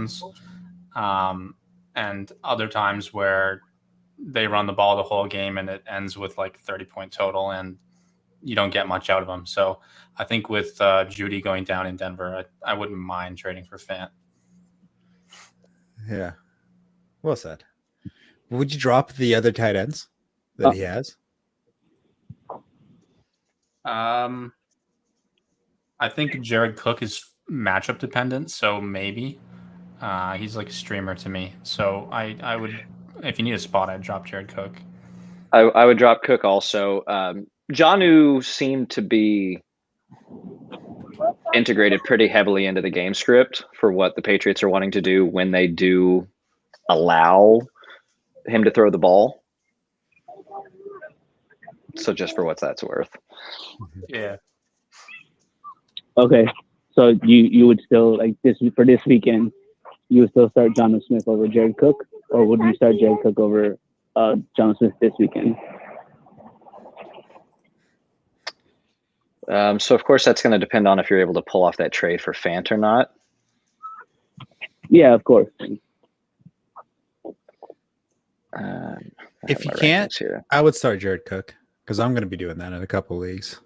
touchdowns, and other times where they run the ball the whole game and it ends with like 30-point total and you don't get much out of them. So I think with Judy going down in Denver, I wouldn't mind trading for Fant. Yeah. Well said. Would you drop the other tight ends that he has? I think Jared Cook is matchup dependent, so maybe. He's like a streamer to me. So I would, if you need a spot, I'd drop Jared Cook. I would drop Cook also. Jonnu seemed to be integrated pretty heavily into the game script for what the Patriots are wanting to do when they do allow him to throw the ball. So just for what that's worth. Yeah. Okay. So you would still like this for this weekend, you would still start Jonnu Smith over Jared Cook, or would you start Jared Cook over Jonnu Smith this weekend? So of course that's going to depend on if you're able to pull off that trade for Fant or not. Yeah, of course. If you can't, I would start Jared Cook because I'm going to be doing that in a couple leagues.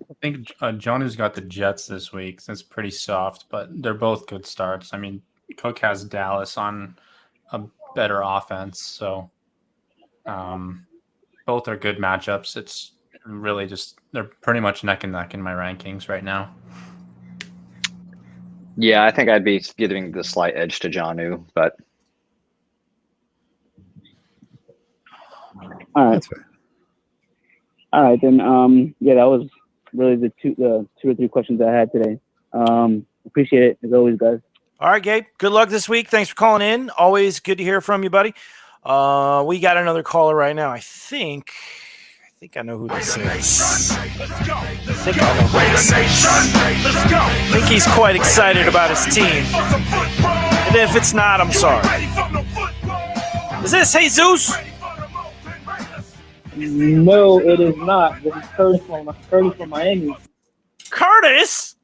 I think Jonnu's got the Jets this week. That's pretty soft, but they're both good starts. I mean, Cook has Dallas on a better offense, so both are good matchups. It's really just they're pretty much neck and neck in my rankings right now. Yeah, I think I'd be giving the slight edge to Jonnu, but all right. All right, then. Yeah, that was really the two or three questions I had today. Appreciate it as always, guys. All right, Gabe. Good luck this week. Thanks for calling in. Always good to hear from you, buddy. We got another caller right now. I think I know who this is. I think he's quite excited about his team. And if it's not, I'm sorry. Is this Jesus? No, it is not. This is Curtis from Miami. Curtis?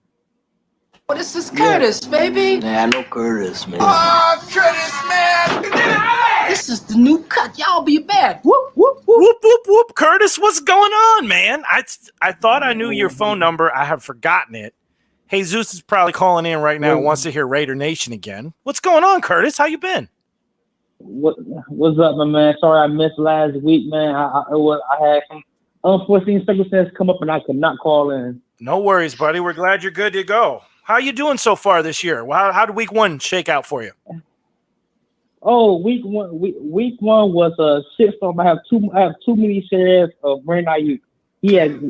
Oh, this is Curtis, baby. Yeah, I know Curtis, man. Oh, Curtis, man. This is the new cut. Y'all be back. Whoop, whoop, whoop. Whoop, whoop, whoop. Curtis, what's going on, man? I thought I knew your phone number. I have forgotten it. Jesus is probably calling in right now and wants to hear Raider Nation again. What's going on, Curtis? How you been? What's up, my man? Sorry I missed last week, man. I had some unforeseen circumstances come up and I could not call in. No worries, buddy. We're glad you're good to go. How you doing so far this year? How did week one shake out for you? Oh, week one was a shitstorm. I have too many shares of Brandon Ayuk. He had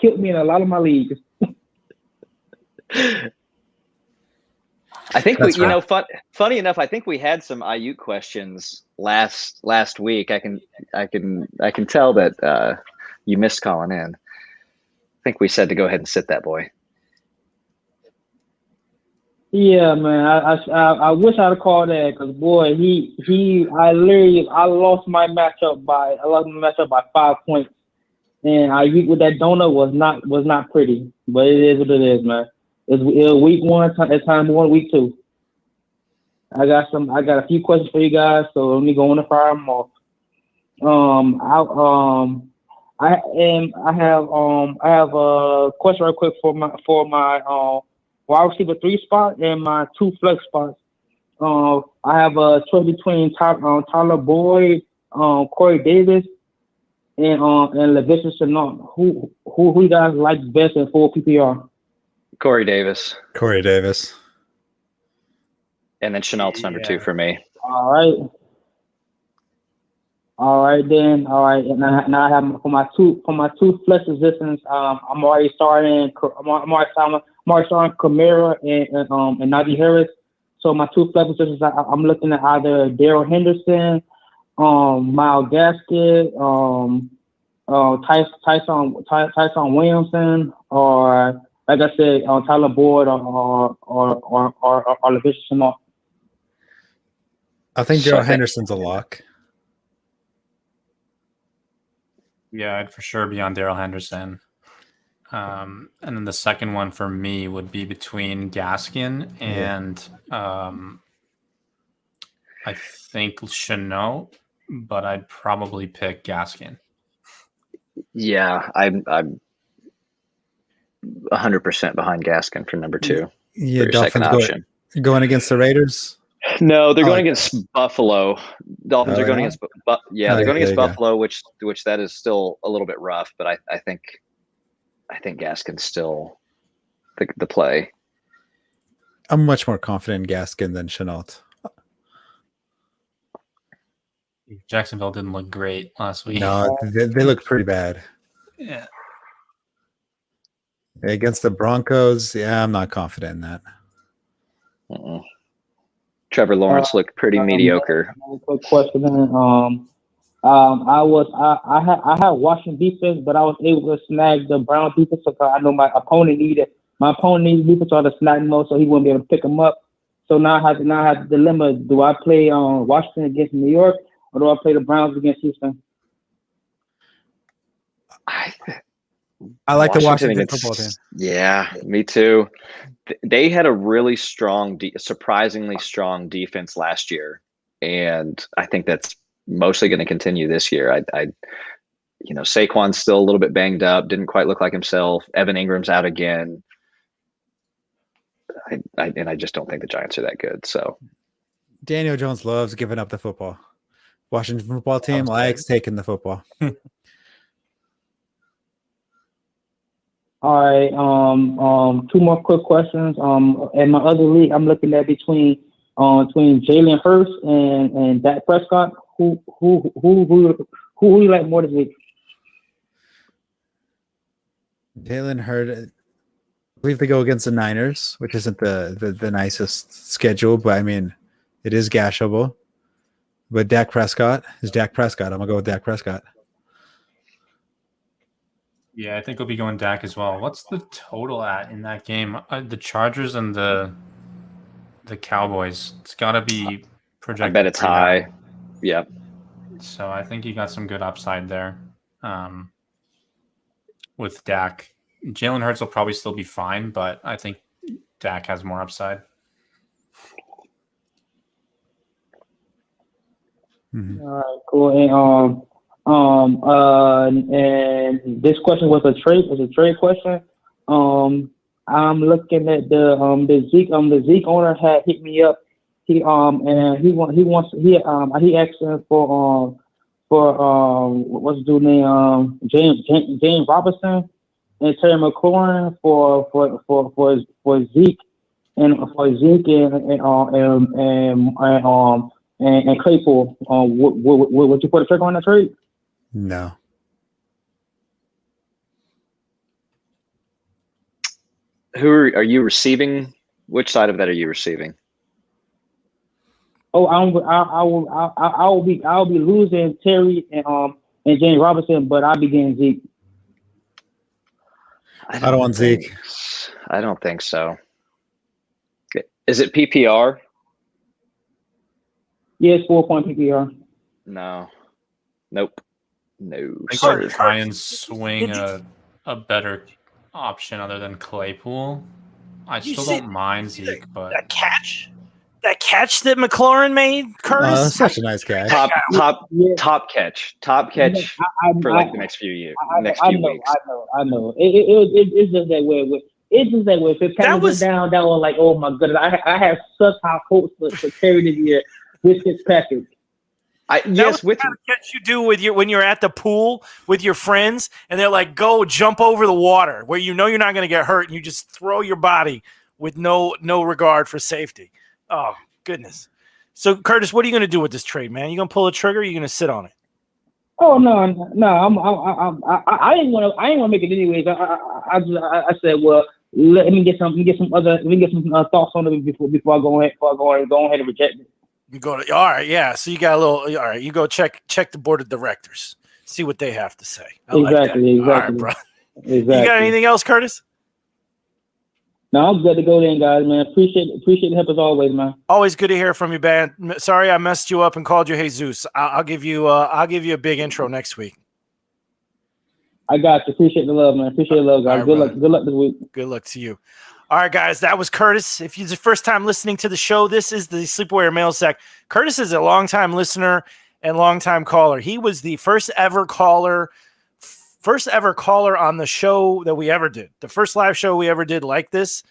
killed me in a lot of my leagues. I think funny enough, I think we had some Ayuk questions last week. I can tell that you missed calling in. I think we said to go ahead and sit that boy. Yeah, man. I wish I'd have called that because boy, I lost my matchup by 5 points, and Ayuk with that donut was not pretty, but it is what it is, man. It's week one. It's time to go on week two. I got a few questions for you guys, so let me go on and fire them off. I have a question real quick for my wide receiver 3 spot and my 2 flex spots. I have a choice between Tyler Boyd, Corey Davis, and Latavius Murray. Who you guys like best in full PPR? Corey Davis. And then Chenault's number 2 for me. All right then. All right. And now I have for my two flex positions. I'm already starting Kamara and Najee Harris. So my 2 flex positions, I'm looking at either Daryl Henderson, Myles Gaskin, Tyson Williamson, or like I said, Tyler Boyd or Latavius Murray. I think Daryl Henderson's a lock. Yeah, I'd for sure be on Daryl Henderson. And then the second one for me would be between Gaskin and I think Chanot, but I'd probably pick Gaskin. Yeah, I'm 100% behind Gaskin for number 2. Yeah, for your second option. Going against the Raiders. No, they're going against Buffalo. Dolphins Oh, are going yeah? against they're going there against you go. Buffalo, which that is still a little bit rough, but I think Gaskin's still the play. I'm much more confident in Gaskin than Chenault. Jacksonville didn't look great last week. No, they look pretty bad. Yeah. Against the Broncos, yeah, I'm not confident in that. Trevor Lawrence looked pretty mediocre. Another quick question. I had Washington defense, but I was able to snag the Brown defense because I know my opponent needed defense to snag him up, so he wouldn't be able to pick him up. So now I have the dilemma: do I play Washington against New York, or do I play the Browns against Houston? I like the Washington against- football team. Yeah, me too. They had a really strong, surprisingly strong defense last year, and I think that's mostly going to continue this year. Saquon's still a little bit banged up, didn't quite look like himself. Evan Ingram's out again. I just don't think the Giants are that good. So Daniel Jones loves giving up the football. Washington football team likes taking the football. All right. 2 more quick questions. In my other league, I'm looking at between Jalen Hurts and Dak Prescott. Who you like more this week? Jalen Hurts. I believe they go against the Niners, which isn't the nicest schedule, but I mean, it is gashable. But Dak Prescott is Dak Prescott. I'm gonna go with Dak Prescott. Yeah, I think we'll be going Dak as well. What's the total at in that game? The Chargers and the Cowboys. It's got to be projected. I bet it's high. Yeah. So I think you got some good upside there with Dak. Jalen Hurts will probably still be fine, but I think Dak has more upside. Mm-hmm. All right, cool. And this question was a trade question. I'm looking at the Zeke owner had hit me up. He asked for what's the dude name? James Robinson and Terry McLaurin for Zeke and Claypool. Would you put a trigger on that trade? No. Who are you receiving? Which side of that are you receiving? Oh, I'll be losing Terry and James Robinson, but I'll be getting Zeke. I don't want Zeke. I don't think so. Is it PPR? Yeah, it's 4-point PPR. No. Nope. No. I think I'll try and swing a better option other than Claypool. I still don't mind Zeke, but that catch that McLaurin made, Curtis. Such a nice catch. Top catch for like the next few years, weeks. I know. It's just that way. It's just that way. If it was down, that was like, oh my goodness. I have such high hopes for Terry this year with his package. With the kind of catch you do when you're at the pool with your friends and they're like, go jump over the water where you know you're not going to get hurt and you just throw your body with no regard for safety. Oh goodness. So Curtis, what are you going to do with this trade, man? You going to pull a trigger? Or are you going to sit on it? Oh no! I didn't want to make it anyways. I said, well, let me get some thoughts on it before I go ahead and reject it. You go to all right, yeah. So you got a little all right. You go check the board of directors, see what they have to say. Exactly. All right, bro. Exactly. You got anything else, Curtis? No, I'm good to go then, guys, man. Appreciate the help as always, man. Always good to hear from you, man. Sorry I messed you up and called you Jesus. I'll give you a big intro next week. I got you. Appreciate the love, man. Appreciate the love, guys. All right, Good brother. luck. Good luck this week. Good luck to you. All right, guys, that was Curtis. If it's your first time listening to the show, this is the Sleepwear Mailsack. Curtis is a longtime listener and longtime caller. He was the first ever caller on the show that we ever did. The first live show we ever did like this.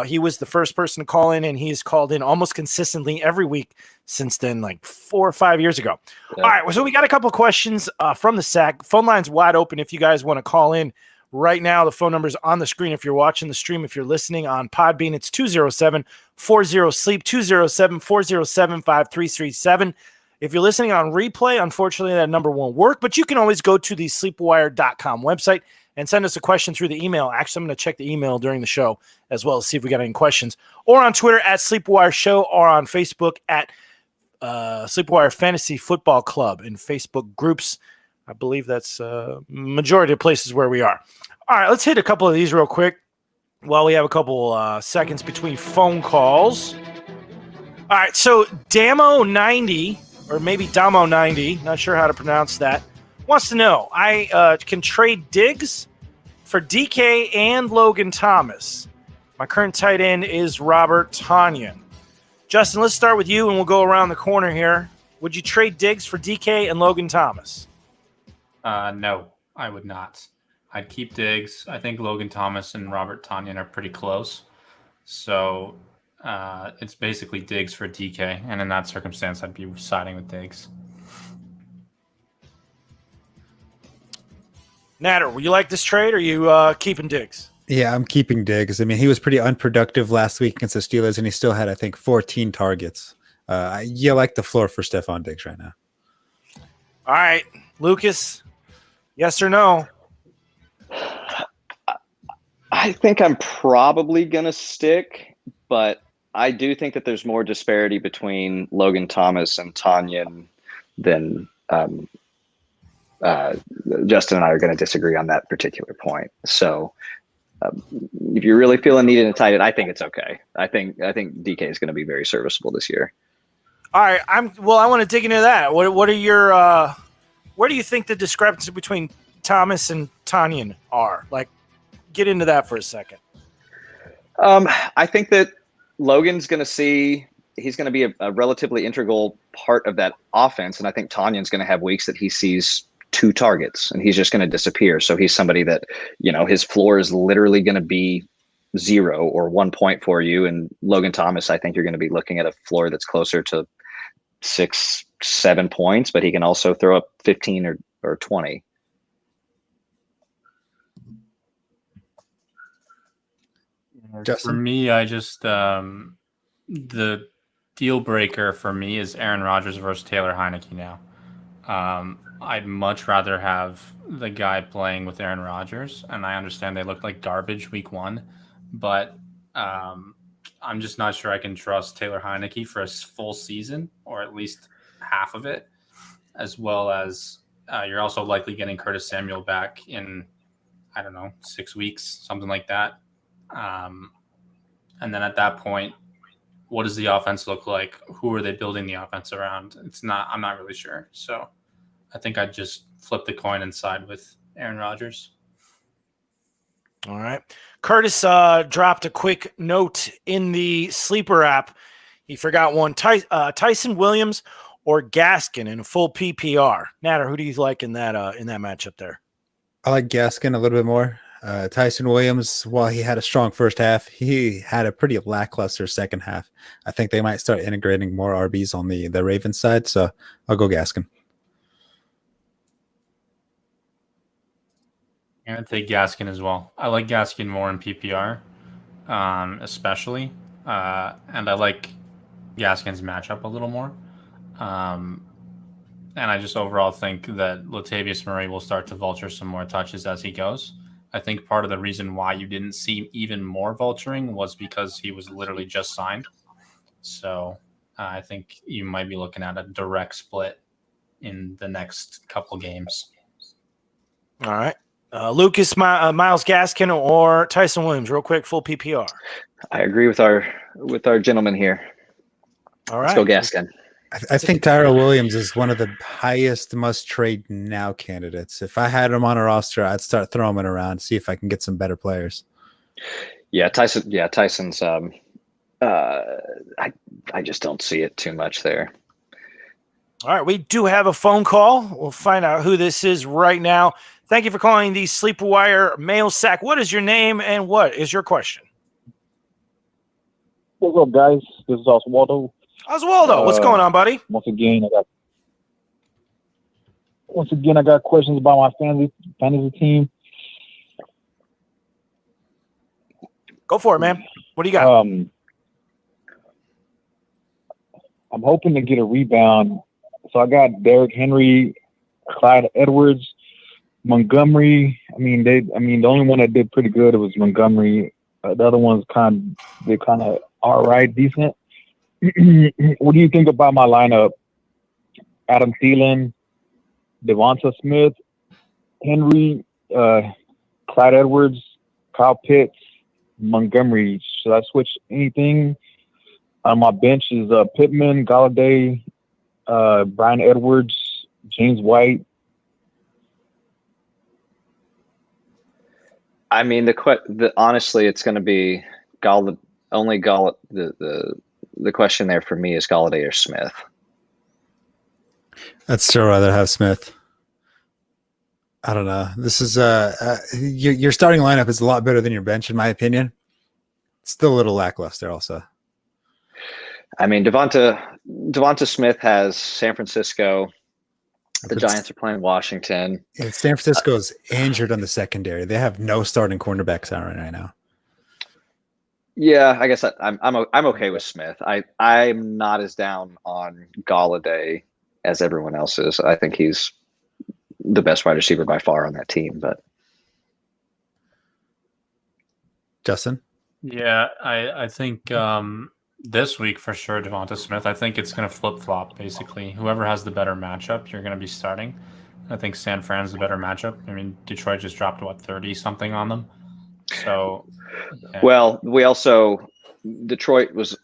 He was the first person to call in, and he's called in almost consistently every week since then, like 4 or 5 years ago. Yeah. All right, so we got a couple of questions from the sack. Phone line's wide open if you guys want to call in right now. The phone number's on the screen if you're watching the stream. If you're listening on Podbean, it's 207-40-SLEEP, 207-407-5337. If you're listening on replay, unfortunately, that number won't work, but you can always go to the sleepwire.com website and send us a question through the email. Actually, I'm going to check the email during the show as well to see if we got any questions. Or on Twitter at Sleepwire Show, or on Facebook at Sleepwire Fantasy Football Club in Facebook groups. I believe that's majority of places where we are. All right, let's hit a couple of these real quick while we have a couple seconds between phone calls. All right, so Damo90, or maybe Damo90, not sure how to pronounce that, wants to know, I can trade Diggs for DK and Logan Thomas. My current tight end is Robert Tonyan. Justin, let's start with you, and we'll go around the corner here. Would you trade Diggs for DK and Logan Thomas? No, I would not. I'd keep Diggs. I think Logan Thomas and Robert Tonyan are pretty close. So it's basically Diggs for DK. And in that circumstance, I'd be siding with Diggs. Natter, will you like this trade, or are you keeping Diggs? Yeah, I'm keeping Diggs. I mean, he was pretty unproductive last week against the Steelers, and he still had, I think, 14 targets. You like the floor for Stephon Diggs right now. All right, Lucas, yes or no? I think I'm probably going to stick, but I do think that there's more disparity between Logan Thomas and Tonyan than Justin and I are going to disagree on that particular point. So if you're really feeling needed and tight, I think it's okay. I think DK is going to be very serviceable this year. All right, I want to dig into that. What are your where do you think the discrepancy between Thomas and Tonyan are? Like, get into that for a second. I think that Logan's going to see he's going to be a relatively integral part of that offense, and I think Tonyan's going to have weeks that he sees 2 targets and he's just going to disappear. So he's somebody that, his floor is literally going to be 0 or 1 point for you. And Logan Thomas, I think you're going to be looking at a floor that's closer to 6-7 points, but he can also throw up 15 or 20. Justin? For me, I just the deal breaker for me is Aaron Rodgers versus Taylor Heineke now. I'd much rather have the guy playing with Aaron Rodgers, and I understand they looked like garbage week 1, but I'm just not sure I can trust Taylor Heineke for a full season, or at least half of it, as well as you're also likely getting Curtis Samuel back in, 6 weeks, something like that. And then at that point, what does the offense look like? Who are they building the offense around? I'm not really sure. So I think I'd just flip the coin and side with Aaron Rodgers. All right. Curtis dropped a quick note in the Sleeper app. He forgot one. Tyson Williams or Gaskin in a full PPR. Natter, who do you like in that matchup there? I like Gaskin a little bit more. Tyson Williams, while he had a strong first half, he had a pretty lackluster second half. I think they might start integrating more RBs on the Ravens side, so I'll go Gaskin. I'm going to take Gaskin as well. I like Gaskin more in PPR, especially. And I like Gaskin's matchup a little more. And I just overall think that Latavius Murray will start to vulture some more touches as he goes. I think part of the reason why you didn't see even more vulturing was because he was literally just signed. So I think you might be looking at a direct split in the next couple games. All right. Lucas, Myles Gaskin or Tyson Williams, real quick, full PPR. I agree with our gentleman here. All right. Let's go Gaskin. I think Tyrell Williams is one of the highest must trade now candidates. If I had him on a roster, I'd start throwing him around, see if I can get some better players. Yeah, Tyson. Yeah, Tyson's. I just don't see it too much there. All right, we do have a phone call. We'll find out who this is right now. Thank you for calling the Sleeper Wire Mailsack. What is your name and what is your question? What's up, guys? This is Oswaldo. Oswaldo, what's going on, buddy? Once again, I got questions about my fantasy team. Go for it, man. What do you got? I'm hoping to get a rebound. So I got Derrick Henry, Clyde Edwards, Montgomery. The only one that did pretty good was Montgomery. The other ones kind of all right, decent. What do you think about my lineup? Adam Thielen, Devonta Smith, Henry, Clyde Edwards, Kyle Pitts, Montgomery. Should I switch anything? On my bench is Pittman, Galladay, Brian Edwards, James White. I mean, honestly, it's going to be the question there for me is Galladay or Smith. I'd still rather have Smith. I don't know. This is your starting lineup is a lot better than your bench, in my opinion. It's still a little lackluster, also. I mean, Devonta Smith has San Francisco. The Giants are playing Washington. San Francisco's injured on the secondary. They have no starting cornerbacks out right now. Yeah, I guess I'm okay with Smith. I'm not as down on Galladay as everyone else is. I think he's the best wide receiver by far on that team. But Justin, yeah, I think this week for sure, Devonta Smith. I think it's going to flip flop. Basically, whoever has the better matchup, you're going to be starting. I think San Fran's the better matchup. I mean, Detroit just dropped 30 something on them. So, yeah. Well, Detroit was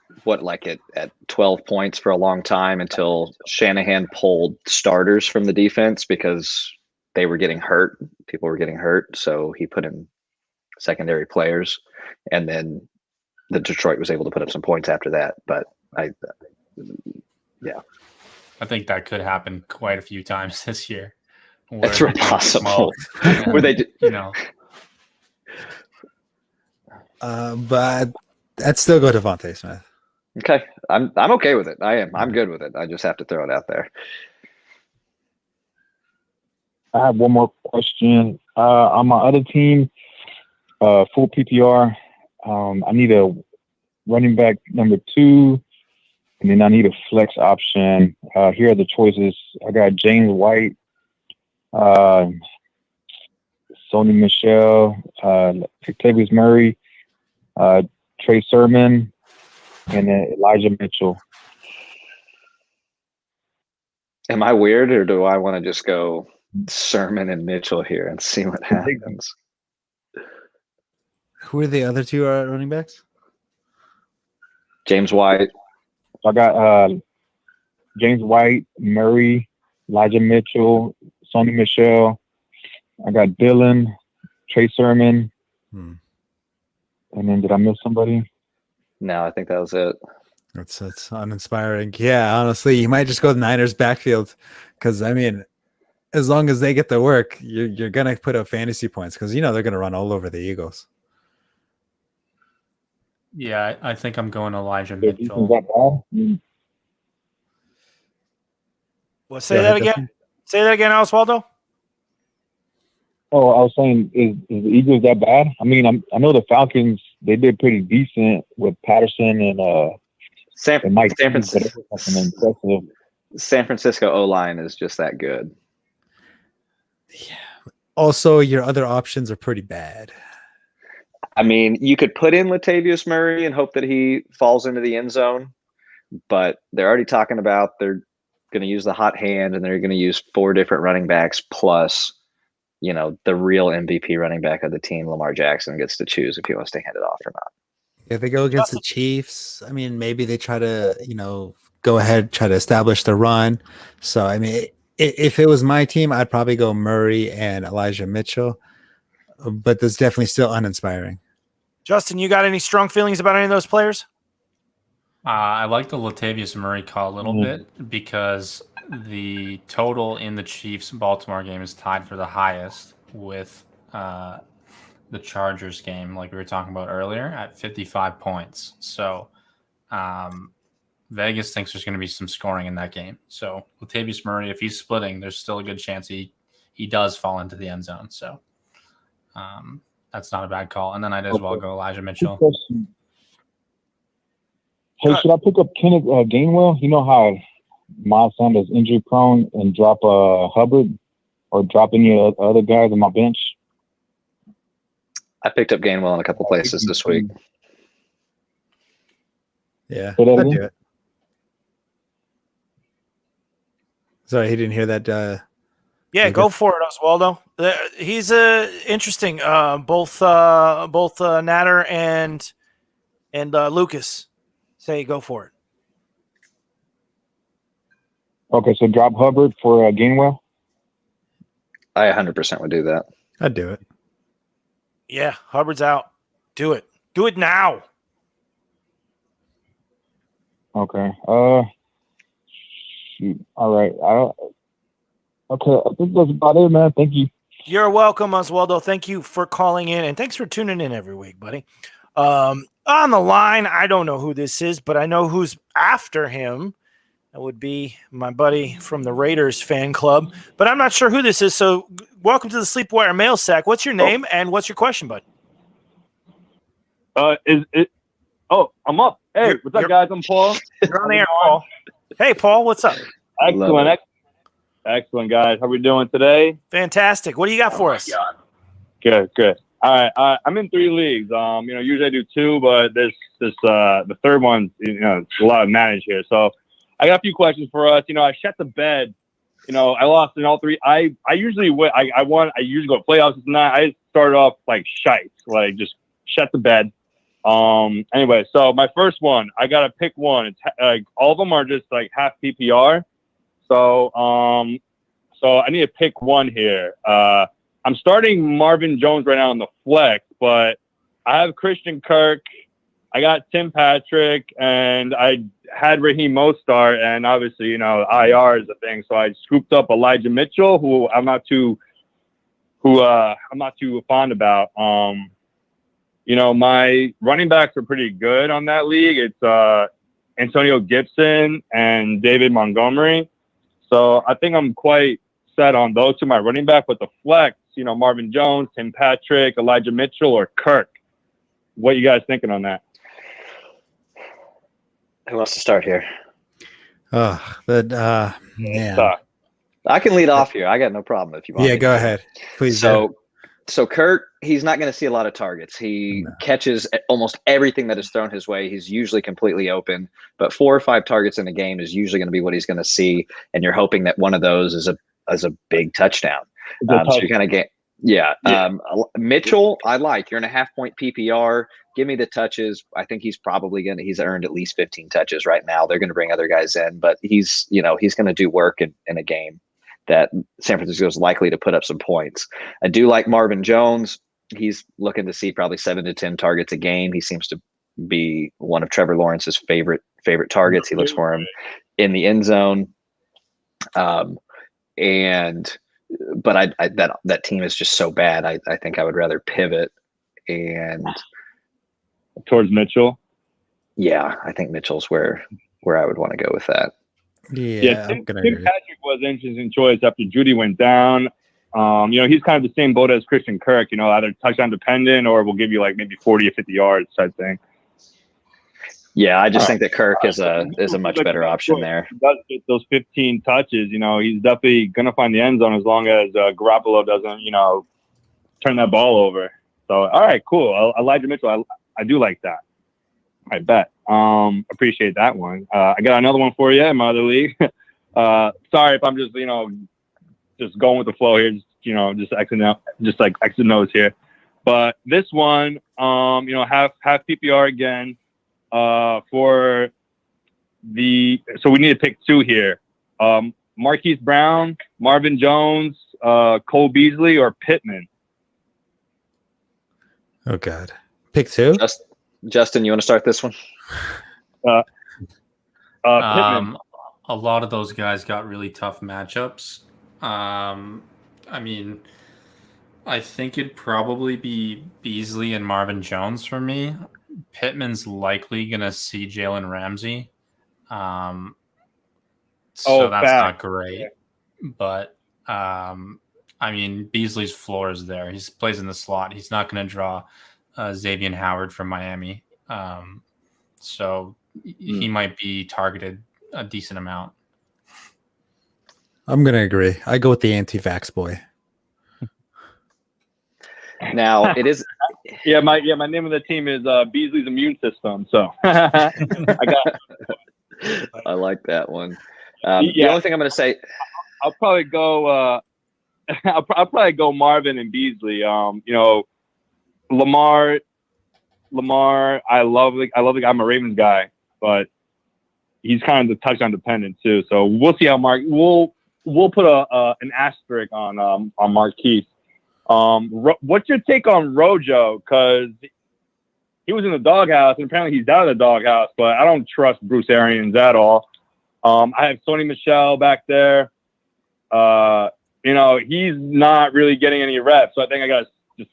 at 12 points for a long time until Shanahan pulled starters from the defense because they were getting hurt. People were getting hurt, so he put in secondary players, and then the Detroit was able to put up some points after that. But I think that could happen quite a few times this year. It's possible. Where they, but I'd still go Devonta Smith. Okay, I'm okay with it. I am. I'm good with it. I just have to throw it out there. I have one more question. On my other team, full PPR, I need a running back number 2, and then I need a flex option. Here are the choices. I got James White, Sony Michel, Latavius Murray, Trey Sermon, and then Elijah Mitchell. Am I weird, or do I want to just go Sermon and Mitchell here and see what happens? Who are the other two running backs? James White. I got James White, Murray, Elijah Mitchell, Sony Michel. I got Dylan, Trey Sermon. And then did I miss somebody? No, I think that was it. That's uninspiring. Yeah, honestly, you might just go the Niners backfield because, I mean, as long as they get the work, you're going to put up fantasy points because, they're going to run all over the Eagles. Yeah, I think I'm going Elijah Mitchell. Well, say that again. Say that again, Oswaldo. Oh, I was saying, is the Eagles that bad? I mean, I know the Falcons, they did pretty decent with Patterson and San Francisco. San Francisco O-line is just that good. Yeah. Also, your other options are pretty bad. I mean, you could put in Latavius Murray and hope that he falls into the end zone, but they're already talking about they're going to use the hot hand and they're going to use 4 different running backs plus, the real MVP running back of the team, Lamar Jackson, gets to choose if he wants to hand it off or not. If they go against the Chiefs, I mean, maybe they try to, go ahead, try to establish the run. So, I mean, if it was my team, I'd probably go Murray and Elijah Mitchell, but that's definitely still uninspiring. Justin, you got any strong feelings about any of those players? I like the Latavius Murray call a little bit because the total in the Chiefs-Baltimore game is tied for the highest with the Chargers game, like we were talking about earlier, at 55 points. So Vegas thinks there's going to be some scoring in that game. So Latavius Murray, if he's splitting, there's still a good chance he does fall into the end zone. So that's not a bad call. And then I'd as well go Elijah Mitchell. Hey, should I pick up Kenneth Gainwell? You know how Miles Sanders injury prone and drop Hubbard or drop any other guys on my bench? I picked up Gainwell in a couple places this week. Yeah, I'd do it. Sorry, he didn't hear that. Yeah, go for it, Oswaldo. He's interesting. Both Natter and Lucas say go for it. Okay, so drop Hubbard for Gainwell? I 100% would do that. I'd do it. Yeah, Hubbard's out. Do it. Do it now. Okay. Shoot. All right. Okay, I think that's about it, man. Thank you. You're welcome, Oswaldo. Thank you for calling in, and thanks for tuning in every week, buddy. On the line, I don't know who this is, but I know who's after him. That would be my buddy from the Raiders fan club, but I'm not sure who this is. So welcome to the Sleepwire Mailsack. What's your name and what's your question, bud? I'm up. Hey, what's up, guys? I'm Paul. You're on the air, Paul. Hey, Paul, what's up? Excellent, guys. How we doing today? Fantastic. What do you got for us? Good. All right, I'm in 3 leagues. Usually I do 2, but this the third one, it's a lot of manage here. So I got a few questions for us. I shut the bed. I lost in all 3. I usually win. I won. I usually go to playoffs. I started off like shite, like just shut the bed. Anyway, so my first one, I gotta pick one. It's all of them are just like half PPR. So I need to pick one here. I'm starting Marvin Jones right now on the flex, but I have Christian Kirk. I got Tim Patrick, and I had Raheem Mostert, and obviously, IR is a thing. So I scooped up Elijah Mitchell, who I'm not too fond about. My running backs are pretty good on that league. It's Antonio Gibson and David Montgomery. So I think I'm quite set on those 2, my running back. But the flex, Marvin Jones, Tim Patrick, Elijah Mitchell, or Kirk. What you guys thinking on that? Who wants to start here? Man. I can lead off here. I got no problem if you want. Yeah, go ahead. Please. So Kirk, he's not going to see a lot of targets. He catches almost everything that is thrown his way. He's usually completely open, but 4 or 5 targets in a game is usually going to be what he's going to see. And you're hoping that one of those is a big touchdown. So you kind of get, Mitchell, I like. You're in a half-point PPR. Give me the touches. I think he's earned at least 15 touches right now. They're going to bring other guys in, but he's going to do work in a game that San Francisco is likely to put up some points. I do like Marvin Jones. He's looking to see probably 7 to 10 targets a game. He seems to be one of Trevor Lawrence's favorite targets. He looks for him in the end zone. But that team is just so bad. I think I would rather pivot and towards Mitchell. Yeah, I think Mitchell's where I would want to go with that. Yeah, Tim Patrick was an interesting choice after Judy went down. He's kind of the same boat as Christian Kirk, either touchdown dependent or will give you like maybe 40 or 50 yards type thing. Yeah, I just think that Kirk is a much better option there. He does get those 15 touches. He's definitely going to find the end zone as long as Garoppolo doesn't, turn that ball over. So, all right, cool. Elijah Mitchell, I do like that. I bet. Appreciate that one. I got another one for you in my other league. Sorry if I'm just, just going with the flow here. Just exit notes here. But this one, half PPR again for the. So we need to pick 2 here. Marquise Brown, Marvin Jones, Cole Beasley, or Pittman. Oh God, pick 2. Justin, you want to start this one? Pittman. A lot of those guys got really tough matchups. I mean, I think it'd probably be Beasley and Marvin Jones for me. Pittman's likely going to see Jalen Ramsey. So that's not great. But, I mean, Beasley's floor is there. He plays in the slot. He's not going to draw Xavier Howard from Miami. So he might be targeted a decent amount. I'm going to agree. I go with the anti-vax boy. Now it is. My name of the team is Beasley's Immune System. So I like that one. The only thing I'm going to say, I'll probably go. I'll probably go Marvin and Beasley. Lamar. I love the guy. I'm a Ravens guy, but he's kind of the touchdown dependent too. So we'll see how we'll put an asterisk on Marquise. What's your take on Rojo? Because he was in the doghouse, and apparently he's out of the doghouse. But I don't trust Bruce Arians at all. I have Sony Michel back there. He's not really getting any reps. So I think I got to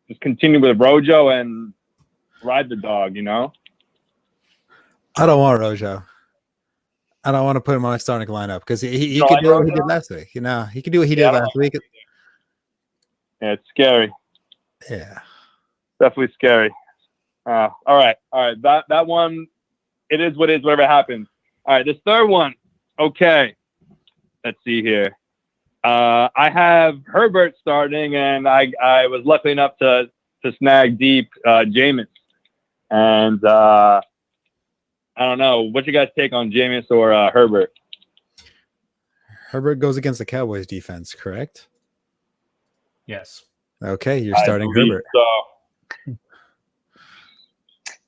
just continue with Rojo and ride the dog. I don't want Rojo. I don't want to put him on my starting lineup because he could do what he did last week. He could do what he did last week. Yeah, it's scary. Yeah, definitely scary. All right. That one, it is what it is. Whatever happens. All right, this third one. Okay, let's see here. I have Herbert starting, and I was lucky enough to snag deep Jameis. And I don't know. What's your guys' take on Jameis or Herbert? Herbert goes against the Cowboys defense, correct? Yes. Okay, you're starting Herbert. So.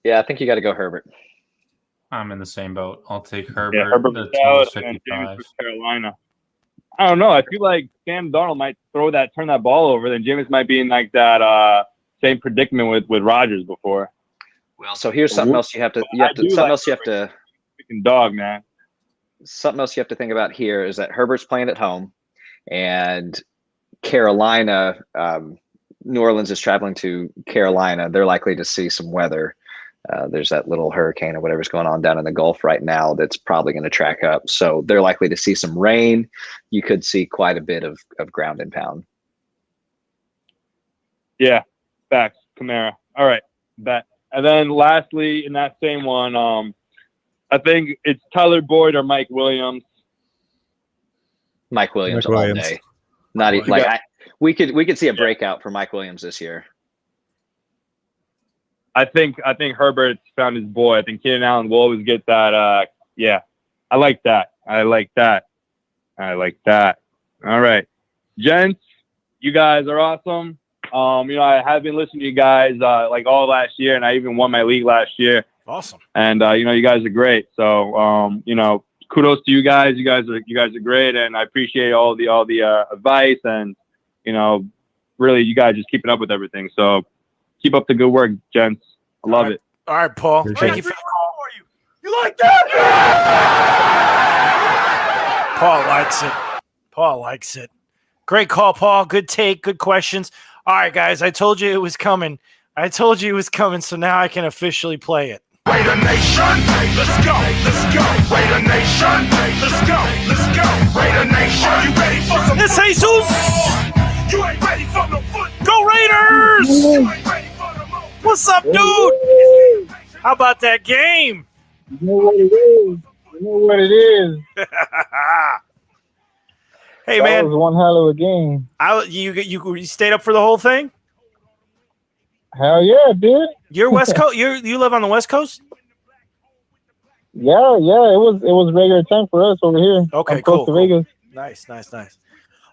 Yeah, I think you got to go Herbert. I'm in the same boat. I'll take Herbert. Yeah, Herbert was out and Jameis for Carolina. I don't know. I feel like Sam Darnold might turn that ball over. Then Jameis might be in like that same predicament with Rodgers before. Well, so here's something else you have to. Freaking dog, man. Something else you have to think about here is that Herbert's playing at home, and Carolina, New Orleans is traveling to Carolina. They're likely to see some weather. There's that little hurricane or whatever's going on down in the Gulf right now that's probably going to track up. So they're likely to see some rain. You could see quite a bit of ground and pound. Yeah, facts. Kamara. All right, bet. And then lastly, in that same one, I think it's Tyler Boyd or Mike Williams. Mike Williams all day. Not even we could see a breakout for Mike Williams this year. I think Herbert's found his boy. I think Keenan Allen will always get that. I like that. All right, gents, you guys are awesome. I have been listening to you guys like all last year, and I even won my league last year. Awesome. And you guys are great. So kudos to you guys. You guys are great, and I appreciate all the advice and really you guys just keeping up with everything. So keep up the good work, gents. I love it. All right, Paul. Appreciate Thank you for the call. You like that? Paul likes it. Great call, Paul. Good take. Good questions. All right, guys. I told you it was coming. So now I can officially play it. Raider Nation, let's go. Raider Nation, let's go. Raider Nation, are you ready for some? It's Jesus. You ain't ready for no foot. Go Raiders! You ain't ready for the mo. What's up, dude? How about that game? You know what it is. Hey, that man. was one hell of a game. You stayed up for the whole thing? Hell yeah, dude. You're West Coast. You live on the West Coast? Yeah. It was regular time for us over here. Okay, I'm close to Vegas. Nice.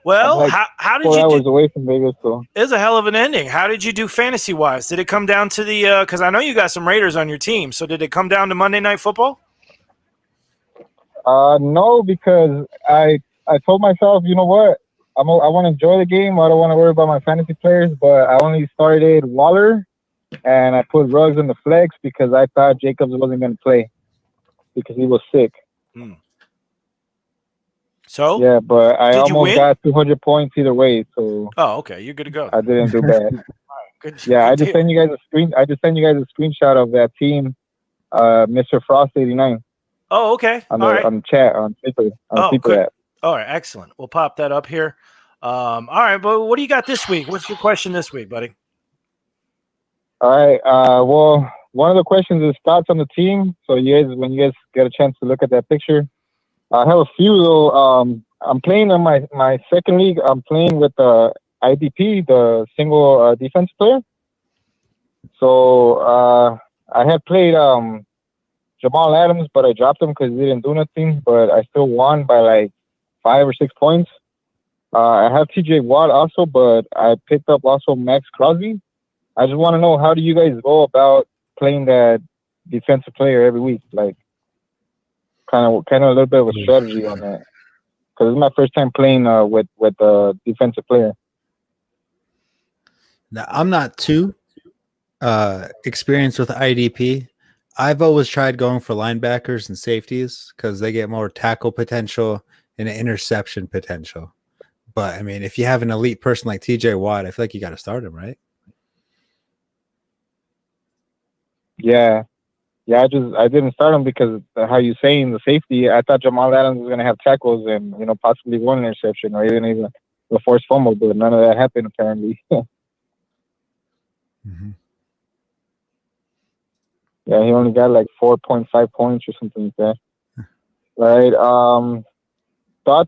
Well, I'm like how did 4 you hours do? away from Vegas, so It was a hell of an ending. How did you do fantasy wise? Did it come down to the? Because I know you got some Raiders on your team. So did it come down to Monday Night Football? no, because I told myself, you know what, I want to enjoy the game. I don't want to worry about my fantasy players, but I only started Waller, and I put Ruggs in the flex because I thought Jacobs wasn't going to play because he was sick. So yeah, but I did you almost win? got 200 points either way, so Oh, okay, you're good to go. I didn't do bad. Good. Yeah, good I just deal. sent you guys a screenshot of that team, Mr. Frost 89 Oh, okay. on All the right. on chat on Sleeper good. app. All right, excellent. We'll pop that up here. All right, but what do you got this week? What's your question this week, buddy? All right. Well, one of the questions is thoughts on the team. So when you guys get a chance to look at that picture, I have a few though. I'm playing in my second league. I'm playing with the IDP, the single defense player. So I had played Jamal Adams, but I dropped him because he didn't do nothing. But I still won by like 5 or 6 points. I have TJ Watt also, but I picked up also Max Crosby. I just want to know, how do you guys go about playing that defensive player every week? Like, kind of a little bit of a strategy on that, because it's my first time playing with a defensive player. Now, I'm not too experienced with IDP. I've always tried going for linebackers and safeties because they get more tackle potential and interception potential. But I mean, if you have an elite person like TJ Watt, I feel like you got to start him, right? Yeah. I didn't start him because how you saying the safety. I thought Jamal Adams was gonna have tackles and possibly one interception or even a forced fumble, but none of that happened apparently. Mm-hmm. Yeah, he only got like 4.5 points or something like that. Right.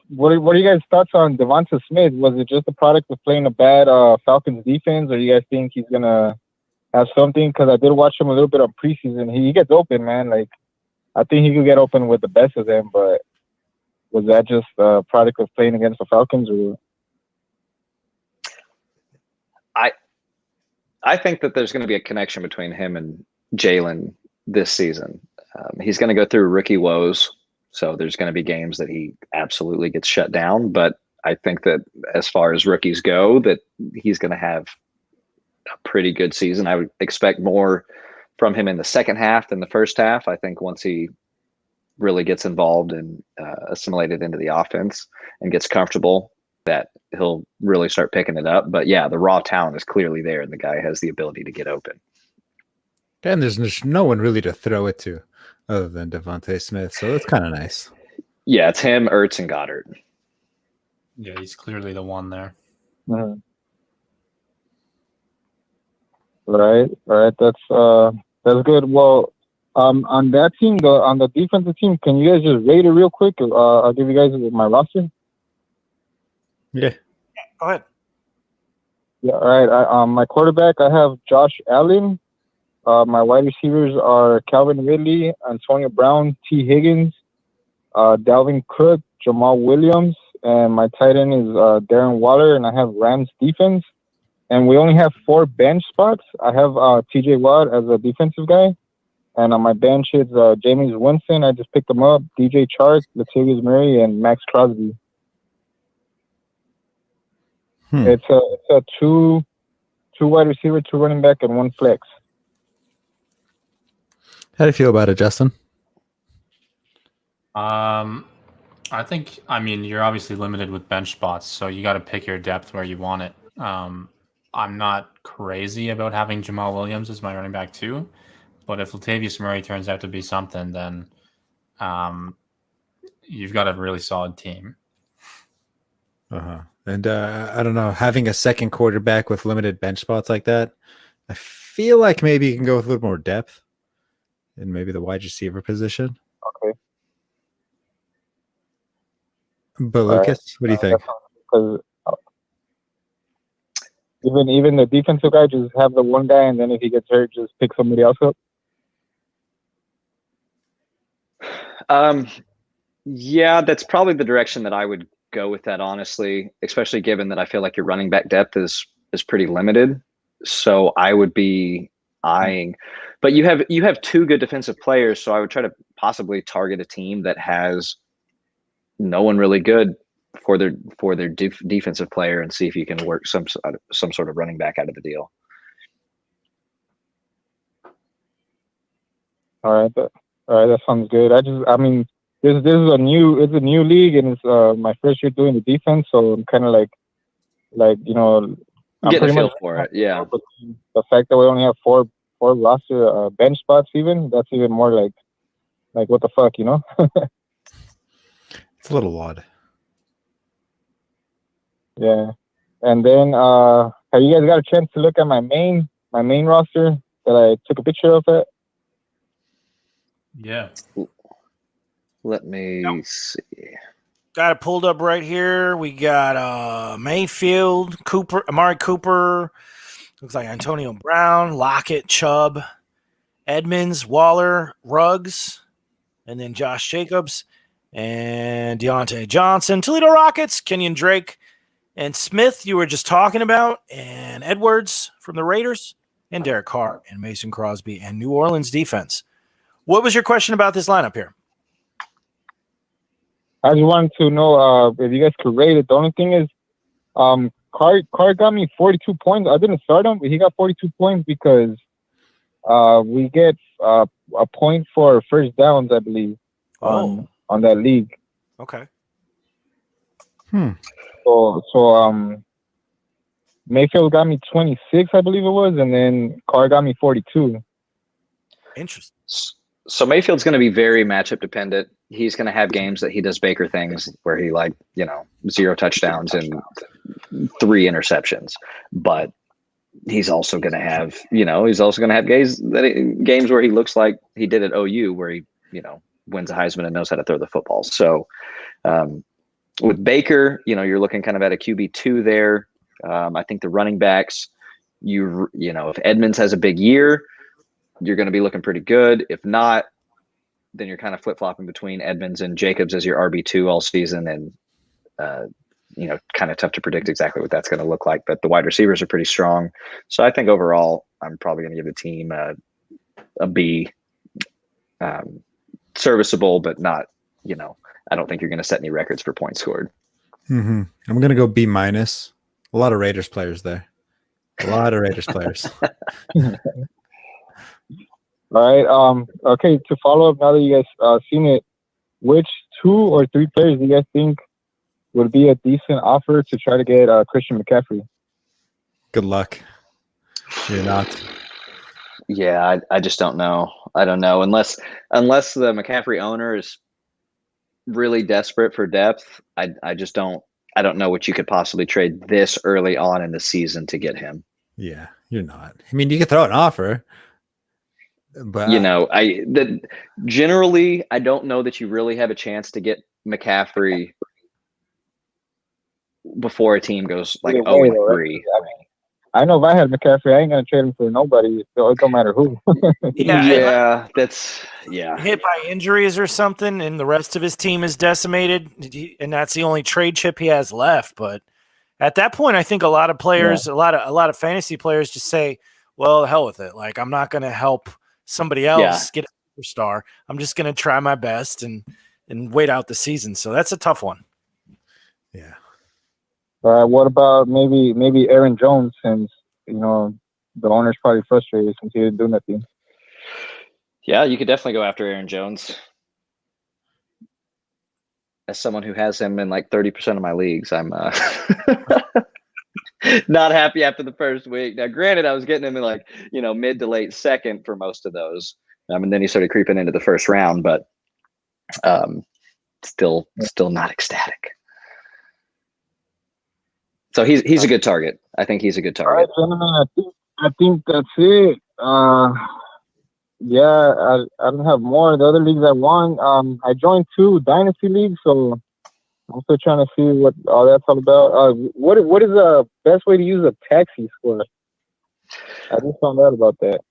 What are you guys' thoughts on Devonta Smith? Was it just a product of playing a bad Falcons defense, or you guys think he's gonna have something? Because I did watch him a little bit on preseason. He gets open, man. Like, I think he could get open with the best of them, but was that just a product of playing against the Falcons? Or I think that there's going to be a connection between him and Jalen this season. He's going to go through rookie woes, so there's going to be games that he absolutely gets shut down. But I think that as far as rookies go, that he's going to have a pretty good season. I would expect more from him in the second half than the first half. I think once he really gets involved and assimilated into the offense and gets comfortable, that he'll really start picking it up. But yeah, the raw talent is clearly there, and the guy has the ability to get open. And there's no one really to throw it to other than Devonta Smith, so that's kind of nice. Yeah, it's him, Ertz, and Goddard. Yeah, he's clearly the one there. mm-hmm. Right. That's good. Well, on that team, on the defensive team, can you guys just rate it real quick? I'll give you guys my roster. Yeah. Go ahead. Yeah. All right. My quarterback, I have Josh Allen. My wide receivers are Calvin Ridley, Antonio Brown, T. Higgins, Dalvin Cook, Jamal Williams, and my tight end is Darren Waller, and I have Rams defense. And we only have 4 bench spots. I have TJ Watt as a defensive guy. And on my bench, it's Jameis Winston. I just picked him up. DJ Chark, Latavius Murray, and Max Crosby. It's a two wide receiver, 2 running back, and 1 flex. How do you feel about it, Justin? I think, you're obviously limited with bench spots, so you got to pick your depth where you want it. I'm not crazy about having Jamal Williams as my running back too, but if Latavius Murray turns out to be something, then you've got a really solid team. And I don't know, having a second quarterback with limited bench spots like that, I feel like maybe you can go with a little more depth in maybe the wide receiver position. Okay. But Lucas, what do you think? Because even the defensive guy, just have the one guy, and then if he gets hurt, just pick somebody else up. Yeah, that's probably the direction that I would go with that, honestly, especially given that I feel like your running back depth is pretty limited. So I would be eyeing, but you have two good defensive players, so I would try to possibly target a team that has no one really good for their defensive player and see if you can work some sort of running back out of the deal. All right, that sounds good. I mean, this is a new league, and it's my first year doing the defense, so I'm kind of like I'm Get a pretty feel much for it. Yeah. But the fact that we only have four roster bench spots, that's even more like what the fuck, It's a little odd. Yeah. And then have you guys got a chance to look at my main roster that I took a picture of it? Yeah. Let me see. Got it pulled up right here. We got Mayfield, Amari Cooper, looks like Antonio Brown, Lockett, Chubb, Edmonds, Waller, Ruggs, and then Josh Jacobs and Deontay Johnson, Toledo Rockets, Kenyon Drake, and Smith you were just talking about, and Edwards from the Raiders, and Derek Carr, and Mason Crosby, and New Orleans defense. What was your question about this lineup here? I just wanted to know if you guys could rate it. The only thing is, Carr got me 42 points. I didn't start him, but he got 42 points because we get a point for first downs, I believe, on that league. Okay. So Mayfield got me 26, I believe it was, and then Carr got me 42. Interesting. So Mayfield's going to be very matchup dependent. He's going to have games that he does Baker things where he 0 touchdowns and 3 interceptions. But he's also going to have, games where he looks like he did at OU where he, wins a Heisman and knows how to throw the football. So with Baker, you're looking kind of at a QB2 there. I think the running backs, if Edmonds has a big year, you're going to be looking pretty good. If not, then you're kind of flip-flopping between Edmonds and Jacobs as your RB2 all season. And, kind of tough to predict exactly what that's going to look like. But the wide receivers are pretty strong. So I think overall, I'm probably going to give the team a B. Serviceable, but not, I don't think you're going to set any records for points scored. Mm-hmm. I'm going to go B-. A lot of Raiders players there. A lot of Raiders players. All right. Okay. To follow up, now that you guys seen it, which 2 or 3 players do you guys think would be a decent offer to try to get Christian McCaffrey? Good luck. You're not. Yeah, I just don't know. I don't know unless the McCaffrey owner is really desperate for depth. I just don't. I don't know what you could possibly trade this early on in the season to get him. Yeah, you're not. I mean, you could throw an offer. But generally, I don't know that you really have a chance to get McCaffrey before a team goes 0-3. I know if I had McCaffrey, I ain't gonna trade him for nobody. So it don't matter who. That's hit by injuries or something, and the rest of his team is decimated, and that's the only trade chip he has left. But at that point, I think a lot of players, a lot of fantasy players, just say, "Well, hell with it. Like I'm not gonna help somebody else get a superstar. I'm just gonna try my best and wait out the season." So that's a tough one. Yeah. What about maybe Aaron Jones, since the owner's probably frustrated since he didn't do nothing? Yeah, you could definitely go after Aaron Jones. As someone who has him in 30% of my leagues, I'm not happy after the first week. Now, granted, I was getting him in mid to late second for most of those, and then he started creeping into the first round, but still not ecstatic. So he's a good target. I think he's a good target. All right, gentlemen, I think that's it. I don't have more. The other leagues I won. I joined 2 dynasty leagues, so I'm still trying to see what all that's all about. What is the best way to use a taxi squad? I just found out about that.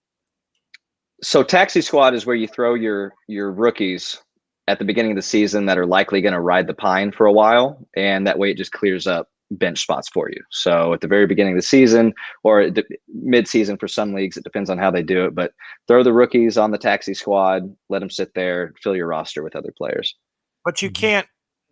So taxi squad is where you throw your rookies at the beginning of the season that are likely going to ride the pine for a while, and that way it just clears up bench spots for you. So at the very beginning of the season or mid-season for some leagues, it depends on how they do it, but throw the rookies on the taxi squad, let them sit there, fill your roster with other players. But you can't,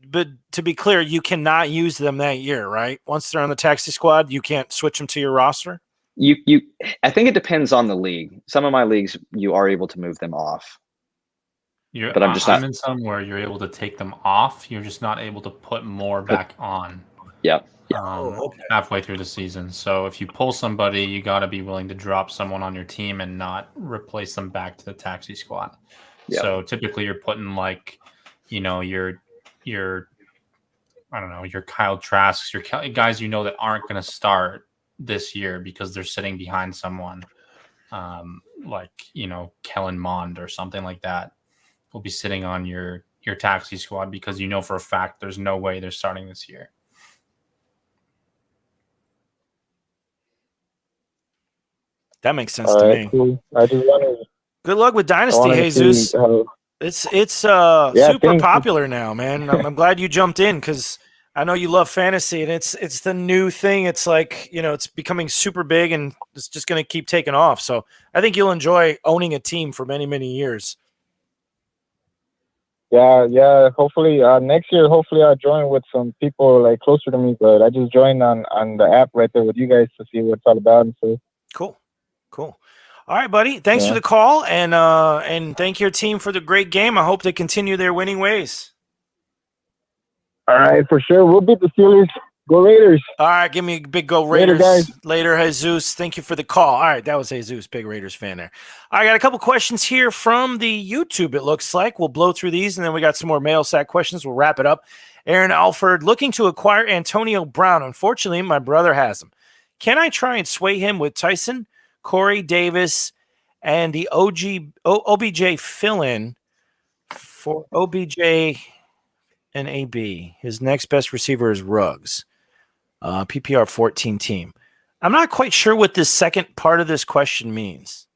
but to be clear, you cannot use them that year, right? Once they're on the taxi squad, you can't switch them to your roster? I think it depends on the league. Some of my leagues, you are able to move them off. But I'm in some where you're able to take them off. You're just not able to put more back on. Yeah. Halfway through the season. So if you pull somebody, you got to be willing to drop someone on your team and not replace them back to the taxi squad. Yep. So typically you're putting like, your I don't know, your Kyle Trasks, your guys that aren't going to start this year because they're sitting behind someone like, Kellen Mond or something like that will be sitting on your taxi squad because for a fact there's no way they're starting this year. That makes sense to me. Cool. I just wanted. Good luck with Dynasty, Jesus. It's super popular now, man. I'm glad you jumped in because I know you love fantasy, and it's the new thing. It's like it's becoming super big, and it's just going to keep taking off. So I think you'll enjoy owning a team for many, many years. Yeah. Hopefully next year, I'll join with some people like closer to me. But I just joined on the app right there with you guys to see what it's all about and so. Cool. All right, buddy. Thanks for the call, and thank your team for the great game. I hope they continue their winning ways. All right, for sure. We'll beat the Steelers. Go Raiders. All right, give me a big go Raiders. Later, guys. Later, Jesus. Thank you for the call. All right, that was Jesus, big Raiders fan there. I got a couple questions here from the YouTube, it looks like. We'll blow through these, and then we got some more Mailsack questions. We'll wrap it up. Aaron Alford, looking to acquire Antonio Brown. Unfortunately, my brother has him. Can I try and sway him with Tyson, Corey Davis, and the OBJ fill-in for OBJ and AB? His next best receiver is Ruggs. PPR 14 team. I'm not quite sure what this second part of this question means.